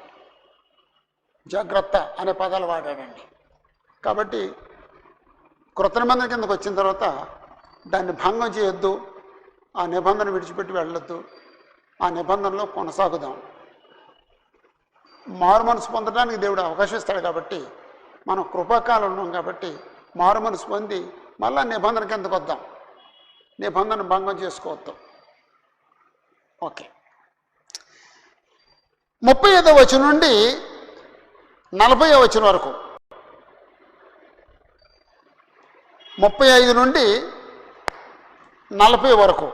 జాగ్రత్త అనే పదాలు వాడాడండి. కాబట్టి క్రొత్త నిబంధన కిందకు వచ్చిన తర్వాత దాన్ని భంగం చేయొద్దు, ఆ నిబంధన విడిచిపెట్టి వెళ్ళొద్దు, ఆ నిబంధనలో కొనసాగుదాం. మారు మనసు పొందడానికి దేవుడు అవకాశం ఇస్తాడు. కాబట్టి మనం కృపాకాలం ఉన్నాం కాబట్టి మారు మనసు పొంది మళ్ళా నిబంధన కిందకు వద్దాం, నిబంధన భంగం చేసుకోవద్దాం. ఓకే, 35వ వచనం నుండి 40వ వచనం వరకు, 35 నుండి 40 వరకు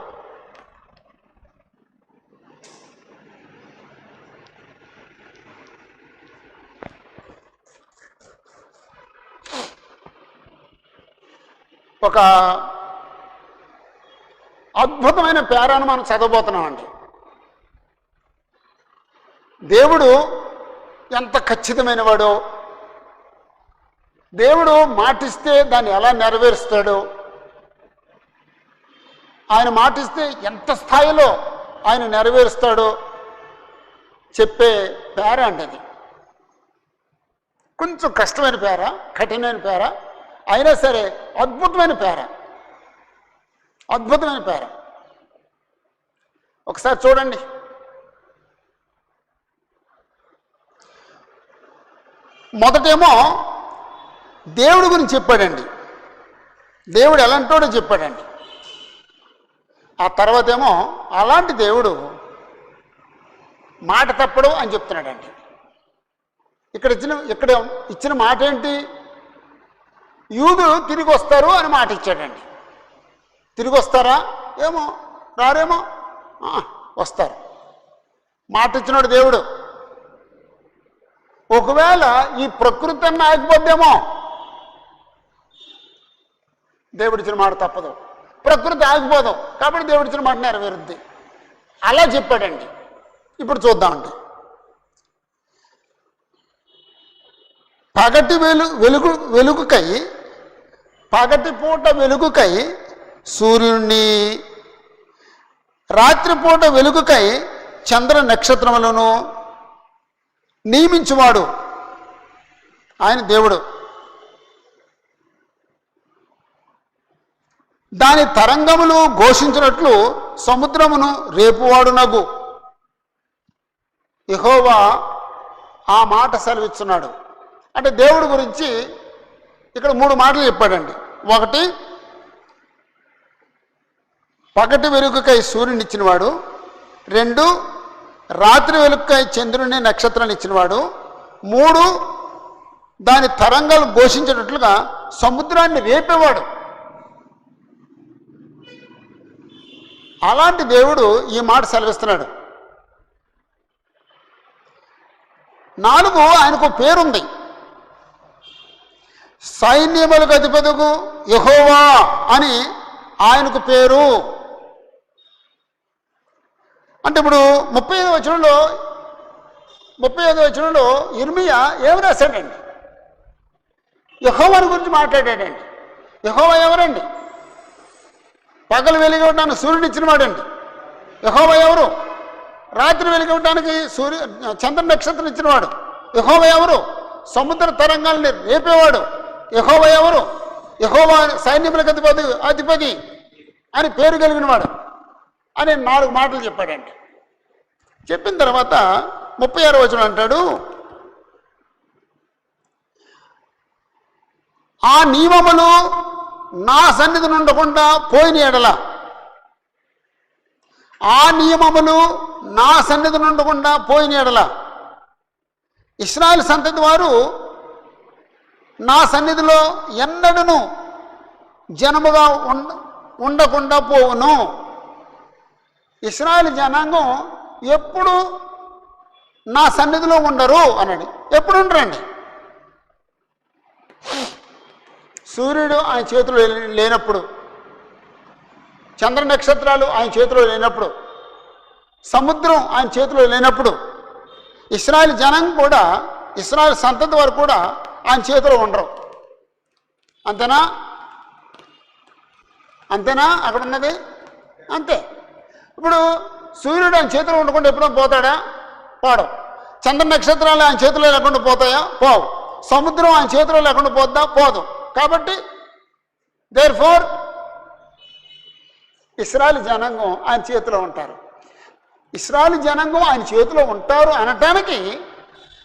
ఒక అద్భుతమైన పేరాను మనం చదవబోతున్నామండి. దేవుడు ఎంత ఖచ్చితమైన వాడో, దేవుడు మాటిస్తే దాన్ని ఎలా నెరవేరుస్తాడో, ఆయన మాటిస్తే ఎంత స్థాయిలో ఆయన నెరవేరుస్తాడో చెప్పే పేర అండి అది. కొంచెం కష్టమైన పేర, కఠినమైన పేర, అయినా సరే అద్భుతమైన పేర, అద్భుతమైన పేర. ఒకసారి చూడండి. మొదటేమో దేవుడి గురించి చెప్పాడండి, దేవుడు ఎలాంటోడో చెప్పాడండి. ఆ తర్వాత ఏమో అలాంటి దేవుడు మాట తప్పడు అని చెప్తున్నాడండి. ఇక్కడ ఇచ్చిన మాట ఏంటి? యూదులు తిరిగి వస్తారు అని మాట ఇచ్చాడండి. తిరిగి వస్తారా? ఏమో, రారేమో, వస్తారు. మాట ఇచ్చినాడు దేవుడు. ఒకవేళ ఈ ప్రకృతి అన్న ఆగిపోద్దేమో, దేవుడిచ్చిన మాట తప్పదు, ప్రకృతి ఆగిపోదు, కాబట్టి దేవుడిచ్చిన మాట నెరవేరుద్ది. అలా చెప్పాడండి. ఇప్పుడు చూద్దామండి. పగటిపూట వెలుగుకై సూర్యుడిని, రాత్రిపూట వెలుగుకై చంద్ర నక్షత్రములను నియమించువాడు ఆయన దేవుడు. దాని తరంగములు ఘోషించినట్లు సముద్రమును రేపువాడునగు యెహోవా ఆ మాట సెలవిస్తున్నాడు. అంటే దేవుడి గురించి ఇక్కడ 3 మాటలు చెప్పాడండి. ఒకటి, పగటి వెలుగుకై సూర్యుని ఇచ్చినవాడు. 2, రాత్రి వెలుగుకై చంద్రుని నక్షత్రాన్ని ఇచ్చినవాడు. 3, దాని తరంగాలు ఘోషించేటట్లుగా సముద్రాన్ని రేపేవాడు. అలాంటి దేవుడు ఈ మాట సెలవిస్తున్నాడు. 4, ఆయనకు పేరుంది. సైన్యములకు అధిపతికు యెహోవా అని ఆయనకు పేరు. అంటే ఇప్పుడు 35వ వచనంలో ఇర్మియా ఏమి రాశాడండి? యెహోవాని గురించి మాట్లాడాడండి. యెహోవా ఎవరండి? పగలు వెలిగివ్వడానికి సూర్యుడు ఇచ్చినవాడండి. యెహోవా ఎవరు? రాత్రి వెలిగివ్వడానికి చంద్ర నక్షత్రం ఇచ్చినవాడు. యెహోవా ఎవరు? సముద్ర తరంగాల్ని రేపేవాడు. యెహోవా ఎవరు? యెహోవా సైన్యములకు అధిపతి అని పేరు కలిగినవాడు అని 4 మాటలు చెప్పాడండి. చెప్పిన తర్వాత 36వ వచనం అంటాడు, ఆ నియమములు నా సన్నిధి నుండకుండా పోయిన ఎడల, ఆ నియమములు నా సన్నిధి నుండకుండా పోయిన ఎడల ఇశ్రాయేలు సంతతి వారు నా సన్నిధిలో ఎన్నడూను జనముగా ఉండకుండా పోవును. ఇశ్రాయేలు జనాంగం ఎప్పుడు నా సన్నిధిలో ఉండరు అన్నాడు. ఎప్పుడు ఉండరండి? సూర్యుడు ఆయన చేతిలో లేనప్పుడు, చంద్ర నక్షత్రాలు ఆయన చేతిలో లేనప్పుడు, సముద్రం ఆయన చేతిలో లేనప్పుడు ఇశ్రాయేలు జనం కూడా, ఇశ్రాయేలు సంతతి వారు కూడా ఆయన చేతిలో ఉండరు. అంతేనా? అక్కడ ఉన్నది అంతే. ఇప్పుడు సూర్యుడు ఆయన చేతిలో ఉండకుండా ఎప్పుడో పోతాడా? పోడు. చంద్ర నక్షత్రాలు ఆయన చేతిలో లేకుండా పోతాయా? పోవు. సముద్రం ఆయన చేతిలో లేకుండా పోద్దా? పోదు. కాబట్టి దేర్ఫోర్ ఇశ్రాయేలు జనాంగం ఆయన చేతిలో ఉంటారు. ఇశ్రాయేలు జనాంగం ఆయన చేతిలో ఉంటారు అనటానికి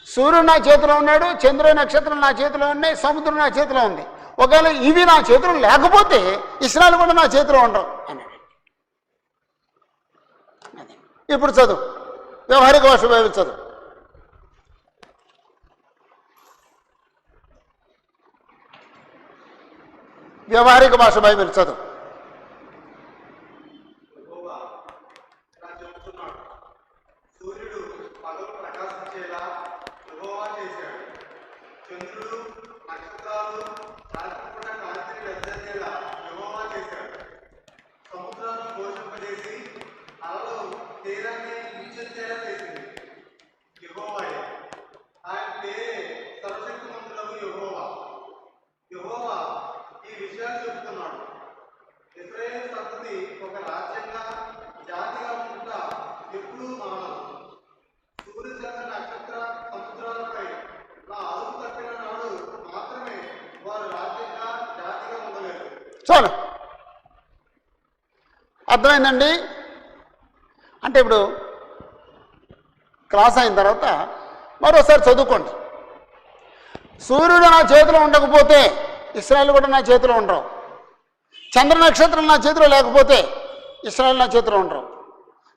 సూర్యుడు నా చేతిలో ఉన్నాడు, చంద్ర నక్షత్రం నా చేతిలో ఉన్నాయి, సముద్రం నా చేతిలో ఉంది. ఒకవేళ ఇవి నా చేతిలో లేకపోతే ఇశ్రాయేలు కూడా నా చేతిలో ఉండరు అన్నాడు. ఇప్పుడు చదువు, వ్యవహారిక భాష బైబిల్ చదువు. వ్యవహారిక భాష బైబిల్ చదువు. చాలు, అర్థమైందండి. అంటే ఇప్పుడు క్లాస్ అయిన తర్వాత మరోసారి చదువుకోండి. సూర్యుడు నా చేతిలో ఉండకపోతే ఇశ్రాయేలు కూడా నా చేతిలో ఉండరు. చంద్ర నక్షత్రం నా చేతిలో లేకపోతే ఇశ్రాయేలు నా చేతిలో ఉండరు.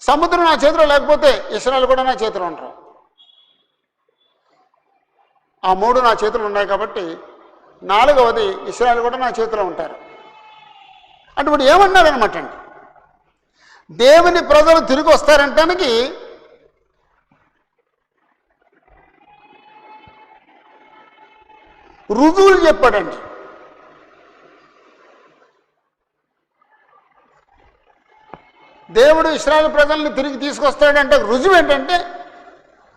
సముద్రం నా చేతిలో లేకపోతే ఇశ్రాయేలు కూడా నా చేతిలో ఉండరు. ఆ 3 నా చేతిలో ఉన్నాయి కాబట్టి 4వది ఇశ్రాయేలు కూడా నా చేతిలో ఉంటారు. అంటే ఇప్పుడు ఏమన్నారనమాట అండి, దేవుని ప్రజలు తిరిగి వస్తారంటానికి రుజువులు చెప్పాడండి. దేవుడు ఇశ్రాయేలు ప్రజల్ని తిరిగి తీసుకొస్తాడంటే రుజువు ఏంటంటే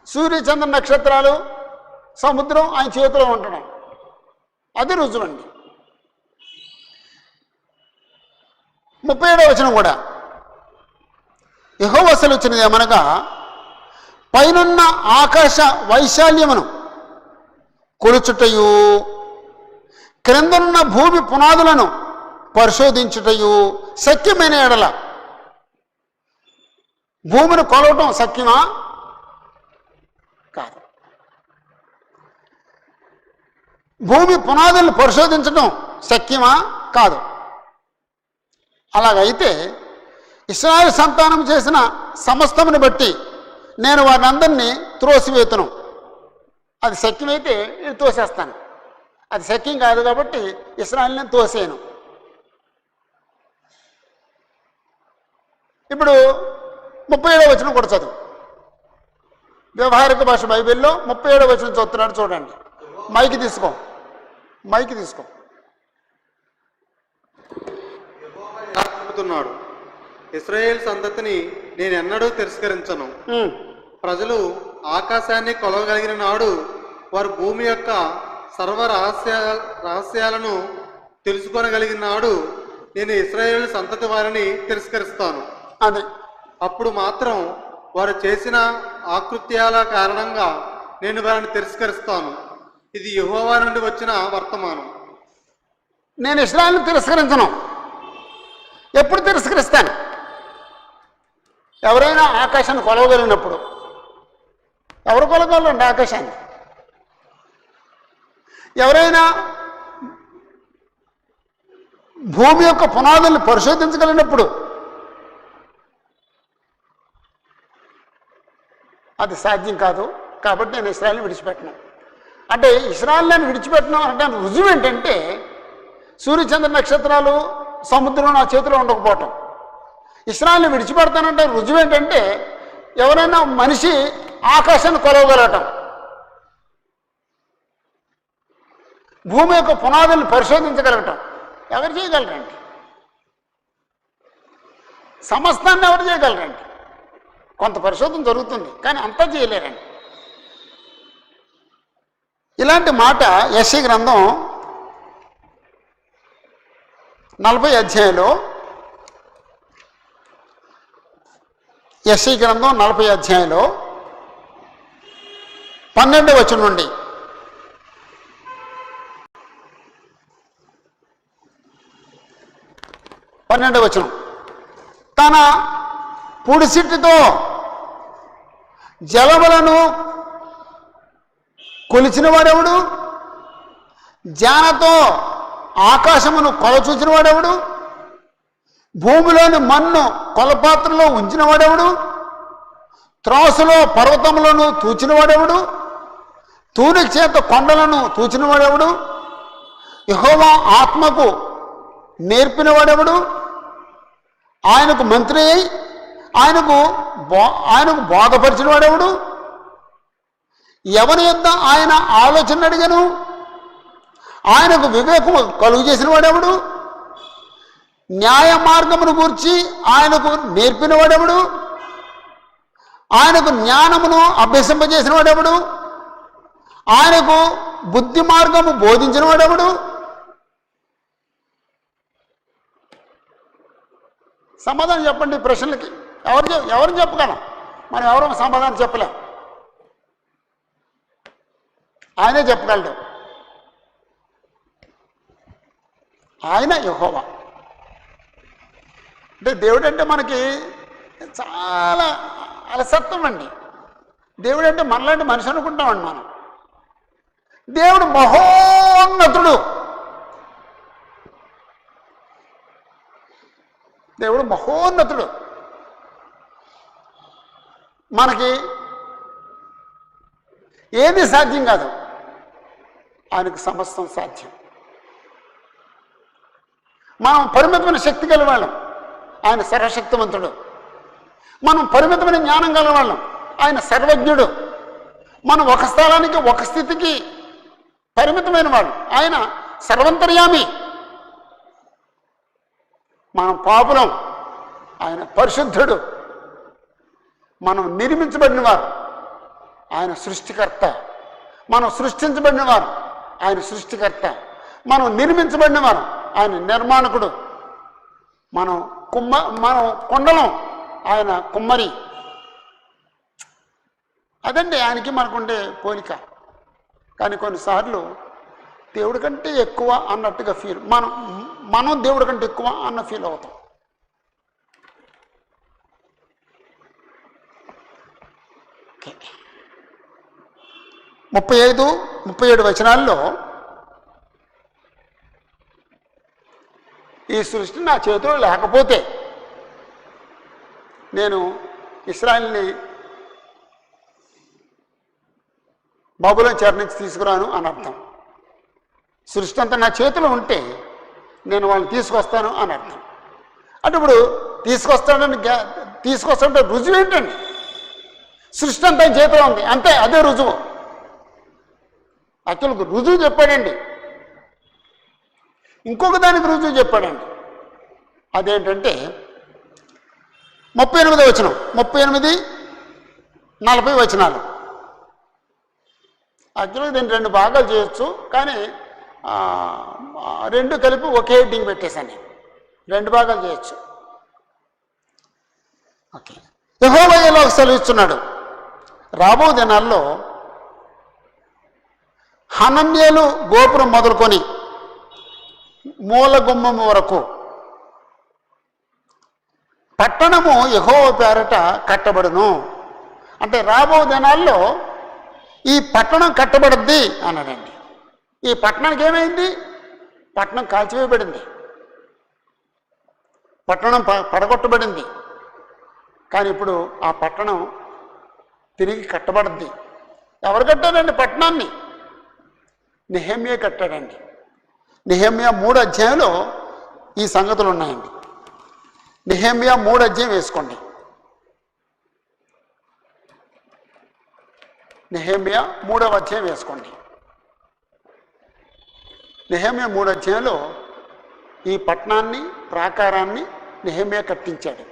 సూర్య చంద్ర నక్షత్రాలు, సముద్రం ఆయన చేతిలో ఉండడం, అది రుజువు అండి. 37వ వచనం కూడా యెహోవా సెలవిచ్చినది ఏమనగా, పైనున్న ఆకాశ వైశాల్యమును కొలుచుటయు, క్రిందనున్న భూమి పునాదులను పరిశోధించుటయు శక్యమైన ఎడల. భూమిని కొలవటం శక్యమా? కాదు. భూమి పునాదులను పరిశోధించడం శక్యమా? కాదు. అలాగైతే ఇశ్రాయేలు సంతానం చేసిన సమస్తముని బట్టి నేను వారిని అందరినీ త్రోసివేతును. అది శక్యమైతే నేను తోసేస్తాను. అది శక్యం కాదు కాబట్టి ఇశ్రాయేలుని తోసేయను. ఇప్పుడు 37వ వచనం కూడా చదువు. వ్యవహారిక భాష బైబిల్లో 37వ వచనం చదువుతున్నాడు చూడండి. మైకి తీసుకో. చెబుతున్నాడు, ఇశ్రాయేలు సంతతిని నేను ఎన్నడూ తిరస్కరించను. ప్రజలు ఆకాశాన్ని కొలవగలిగిన నాడు వారు భూమి యొక్క సర్వ రహస్యాలను తెలుసుకొనగలిగిన నాడు నేను ఇశ్రాయేలు సంతతి వారిని తిరస్కరిస్తాను. అదే అప్పుడు మాత్రం వారు చేసిన ఆకృత్యాల కారణంగా నేను వారిని తిరస్కరిస్తాను. ఇది యెహోవా నుండి వచ్చిన వర్తమానం. నేను ఇశ్రాయేలుని తిరస్కరించను. ఎప్పుడు తిరస్కరిస్తాను? ఎవరైనా ఆకాశాన్ని కొలవగలిగినప్పుడు. ఎవరు కొలగలండి ఆకాశాన్ని? ఎవరైనా భూమి యొక్క పునాదుల్ని పరిశోధించగలిగినప్పుడు. అది సాధ్యం కాదు. కాబట్టి నేను ఇశ్రాయేలుని విడిచిపెట్టను. అంటే ఇశ్రాయేలుని విడిచిపెట్టను అంటే రుజువు ఏంటంటే సూర్యచంద్ర నక్షత్రాలు సముద్రం నా చేతిలో ఉండకపోవటం. ఇశ్రాయేలుని విడిచిపెడతానంటే రుజువు ఏంటంటే ఎవరైనా మనిషి ఆకాశాన్ని కొలవగలగటం, భూమి యొక్క పునాదుల్ని పరిశోధించగలగటం. ఎవరు చేయగలరండి? సమస్తాన్ని ఎవరు చేయగలరండి? కొంత పరిశోధన జరుగుతుంది కానీ అంతా చేయలేరండి. ఇలాంటి మాట యెషయా గ్రంథం 40వ అధ్యాయంలో, యెషయా గ్రంథం 40వ అధ్యాయంలో 12వ వచనం నుండి 12వ వచనం. తన పుడిసిటితో జలములను కొలిచిన వాడెవడు? జానతో ఆకాశమును కొలచూచిన వాడెవడు? భూమిలోని మన్ను కొలపాత్రలో ఉంచిన వాడెవడు? త్రాసులో పర్వతములను తూచిన వాడెవడు? తూని చేత కొండలను తూచిన వాడెవడు? యెహోవా ఆత్మకు నేర్పిన వాడెవడు? ఆయనకు మంత్రి అయి ఆయనకు బోధపరిచిన వాడెవడు? ఎవరి యొద్ద ఆయన ఆలోచన అడిగను? ఆయనకు వివేకము కలుగు చేసిన వాడెవడు? న్యాయ మార్గమును గూర్చి ఆయనకు నేర్పిన వాడెవడు? ఆయనకు జ్ఞానమును అభ్యసింపజేసిన వాడెవడు? ఆయనకు బుద్ధి మార్గము బోధించిన వాడెవడు? సమాధానం చెప్పండి ఈ ప్రశ్నలకి. ఎవరు చెప్పగలం? మనం ఎవరో సమాధానం చెప్పలేం. ఆయనే చెప్పగలడు. ఆయన యెహోవా. అంటే దేవుడు అంటే మనకి చాలా అలసత్వం అండి. దేవుడు అంటే మనలాంటి మనిషి అనుకుంటామండి మనం. దేవుడు మహోన్నతుడు. దేవుడు మహోన్నతుడు. మనకి ఏది సాధ్యం కాదు, ఆయనకు సమస్తం సాధ్యం. మనం పరిమితమైన శక్తి గలవాళ్ళం, ఆయన సర్వశక్తివంతుడు. మనం పరిమితమైన జ్ఞానం గలవాళ్ళం, ఆయన సర్వజ్ఞుడు. మనం ఒక స్థలానికి ఒక స్థితికి పరిమితమైన వాళ్ళు, ఆయన సర్వంతర్యామి. మనం పాపులం, ఆయన పరిశుద్ధుడు. మనం నిర్మించబడిన వారు, ఆయన సృష్టికర్త. మనం సృష్టించబడిన వారు, ఆయన సృష్టికర్త. మనం నిర్మించబడిన వారు, ఆయన నిర్మాణకుడు. మనం కొండలం, ఆయన కుమ్మరి. అదండి ఆయనకి మనకుండే పోలిక. కానీ కొన్నిసార్లు దేవుడి కంటే ఎక్కువ అన్నట్టుగా ఫీల్, మనం దేవుడి కంటే ఎక్కువ అన్న ఫీల్ అవుతాం. ఓకే. 35, 37 వచనాల్లో ఈ సృష్టి నా చేతిలో లేకపోతే నేను ఇశ్రాయేలుని బబులోను చెర నుంచి తీసుకురాను అని అర్థం. సృష్టి అంతా నా చేతిలో ఉంటే నేను వాళ్ళని తీసుకొస్తాను అని అర్థం. అంటే ఇప్పుడు తీసుకొస్తానంటే రుజువు ఏంటండి? సృష్టి అంతా ఆయన చేతిలో ఉంది అంతే, అదే రుజువు. యాక్చువల్గా రుజువు చెప్పాడండి, ఇంకొక దానికి రుజువు చెప్పాడండి. అదేంటంటే 38వ వచనం, 38, 40 వచనాలు. యాక్చువల్గా దీన్ని 2 భాగాలు చేయొచ్చు, కానీ 2 కలిపి ఒకే హెడ్డింగ్ పెట్టేశాను నేను. 2 భాగాలు చేయొచ్చు. ఓకే. యెహోవా ఇలా సెలవిస్తున్నాడు, రాబో దినాల్లో హనన్యేలు గోపురం మొదలుకొని మూల గుమ్మం వరకు పట్టణము యెహోవా పేరట కట్టబడును. అంటే రాబో దినాల్లో ఈ పట్టణం కట్టబడుద్ది అన్నాడండి. ఈ పట్టణానికి ఏమైంది? పట్టణం కాల్చివేయబడింది, పట్టణం పడగొట్టబడింది. కానీ ఇప్పుడు ఆ పట్టణం తిరిగి కట్టబడుద్ది. ఎవరు కట్టారండి పట్టణాన్ని? నెహెమ్యా కట్టాడండి. నెహెమ్యా 3 అధ్యాయంలో ఈ సంగతులు ఉన్నాయండి. నెహెమ్యా 3 అధ్యాయం వేసుకోండి. నెహెమ్యా 3వ అధ్యాయం వేసుకోండి. నెహెమ్యా 3 అధ్యాయంలో ఈ పట్టణాన్ని, ప్రాకారాన్ని నెహెమ్యా కట్టించాడు.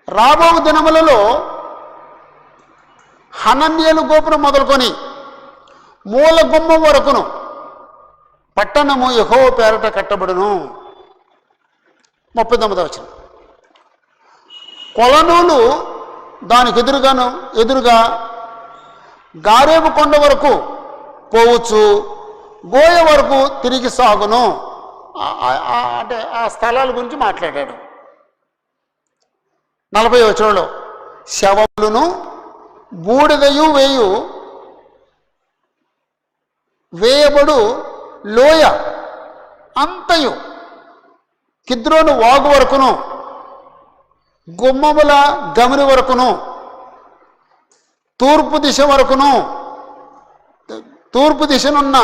రాబో దినములలో హనన్యేలు గోపురం మొదలుకొని మూల గుమ్మం వరకును పట్టణము యెహోవా పేరట కట్టబడును. 39వ వచనం, కొలనూలు దానికి ఎదురుగా గారేబు కొండ వరకు పోవచ్చు, గోయ వరకు తిరిగి సాగును. అంటే ఆ స్థలాల గురించి మాట్లాడాడు. 40వ వచనంలో శవములను బూడిదయు వేయబడు లోయ అంతయు కిద్రోను వాగు వరకును గుమ్మముల గమని వరకును తూర్పు దిశనున్న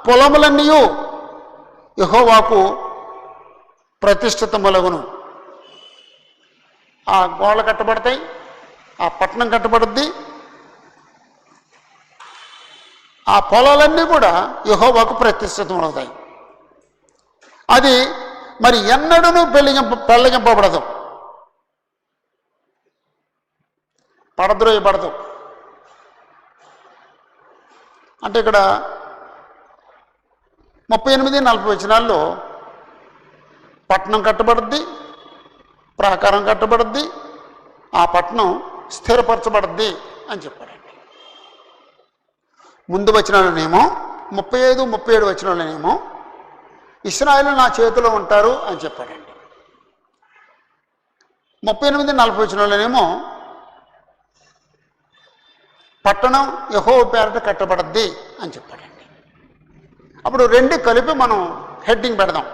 పొలములన్నీ యెహోవాకు ప్రతిష్ఠితములగును. ఆ గోడలు కట్టబడతాయి, ఆ పట్టణం కట్టబడుద్ది, ఆ పొలాలన్నీ కూడా యెహోవాకు ప్రతిష్ఠితమవుతాయి. అది మరి ఎన్నడూనూ పెళ్ళగింపబడదు, పడద్రోయబడదు. అంటే ఇక్కడ 38, 40 వచనాల్లో పట్టణం కట్టబడుద్ది, ప్రాకారం కట్టబడుద్ది, ఆ పట్టణం స్థిరపరచబడుద్ది అని చెప్పాడండి. ముందు వచనాలనేమో 35, 37 వచనాలనేమో ఇశ్రాయేలు నా చేతిలో ఉంటారు అని చెప్పాడండి. 38, 40 వచనాలనేమో పట్టణం యెహోవా పేరట కట్టబడద్ది అని చెప్పాడండి. అప్పుడు 2 కలిపి మనం హెడ్డింగ్ పెడదాం.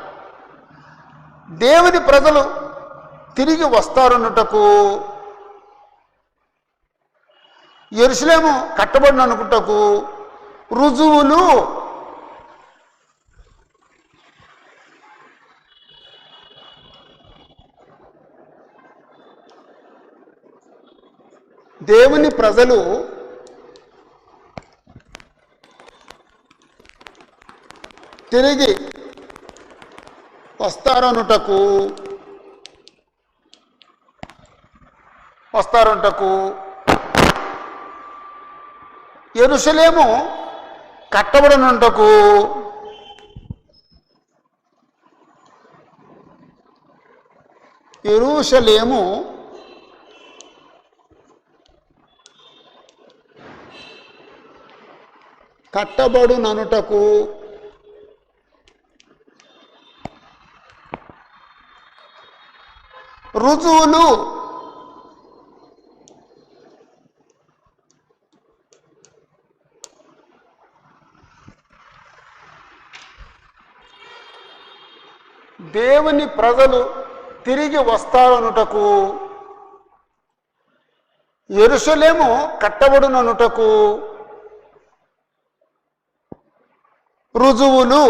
దేవుని ప్రజలు తిరిగి వస్తారనుటకు, యెరూషలేము కట్టబడిననుటకు రుజువులు. దేవుని ప్రజలు తిరిగి వస్తారనుటకు యెరూషలేము కట్టబడనుటకు యెరూషలేము కట్టబడుననుటకు రుజువులు. దేవుని ప్రజలు తిరిగి వస్తారనుటకు, యెరూషలేము కట్టబడుననుటకు రుజువులు.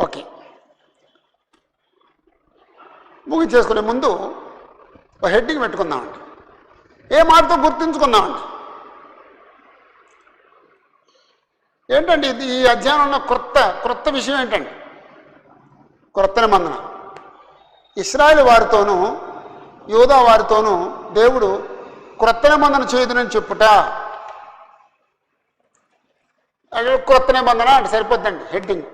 ఓకే, ముగించేసుకునే ముందు ఒక హెడ్డింగ్ పెట్టుకుందామండి. ఏ మాటతో గుర్తుంచుకుందామండి. ఏంటండి ఇది? ఈ అధ్యాయం ఉన్న క్రొత్త విషయం ఏంటండి? క్రొత్త నిబంధన. ఇశ్రాయేలు వారితోనూ యూదా వారితోనూ దేవుడు క్రొత్త నిబంధన చేయుదునని చెప్పుట. అదే క్రొత్త నిబంధన అంటే సరిపోద్దండి హెడ్డింగ్.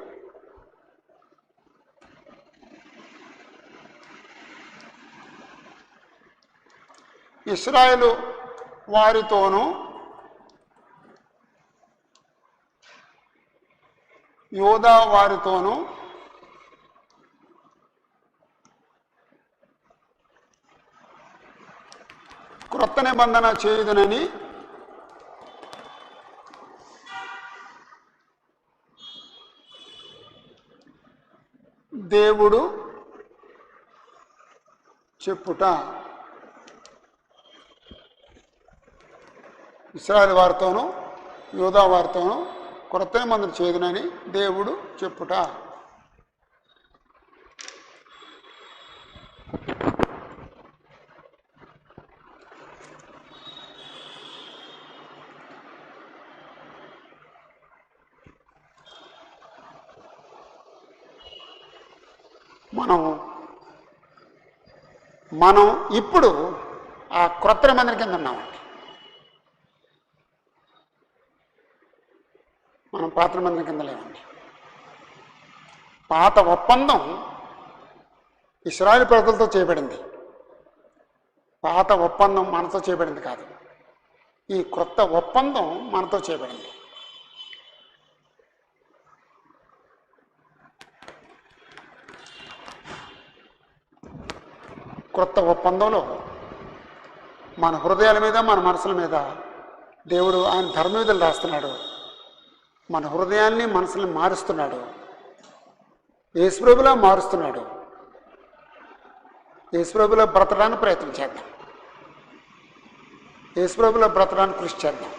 ఇశ్రాయేలు వారితోనూ యూదా వారితోనూ క్రొత్త నిబంధన చేయుదునని దేవుడు చెప్పుట. ఇశ్రాయేలు వారితోనూ యూదా వారితోనూ క్రొత్త నిబంధన చేయుదునని దేవుడు చెప్పుట. మనం ఇప్పుడు ఆ క్రొత్త నిబంధన కింద ఉన్నామండి. మనం పాత నిబంధన కింద లేవండి. పాత ఒప్పందం ఇశ్రాయేలు ప్రజలతో చేయబడింది. పాత ఒప్పందం మనతో చేయబడింది కాదు. ఈ క్రొత్త ఒప్పందం మనతో చేయబడింది. క్రొత్త ఒప్పందంలో మన హృదయాల మీద, మన మనసుల మీద దేవుడు ఆయన ధర్మవిధులు రాస్తున్నాడు. మన హృదయాన్ని, మనసుల్ని మారుస్తున్నాడు. యేసుప్రభులా మారుస్తున్నాడు. యేసుప్రభులా బ్రతకడానికి ప్రయత్నం చేద్దాం. యేసుప్రభులా బ్రతకడానికి కృషి చేద్దాం.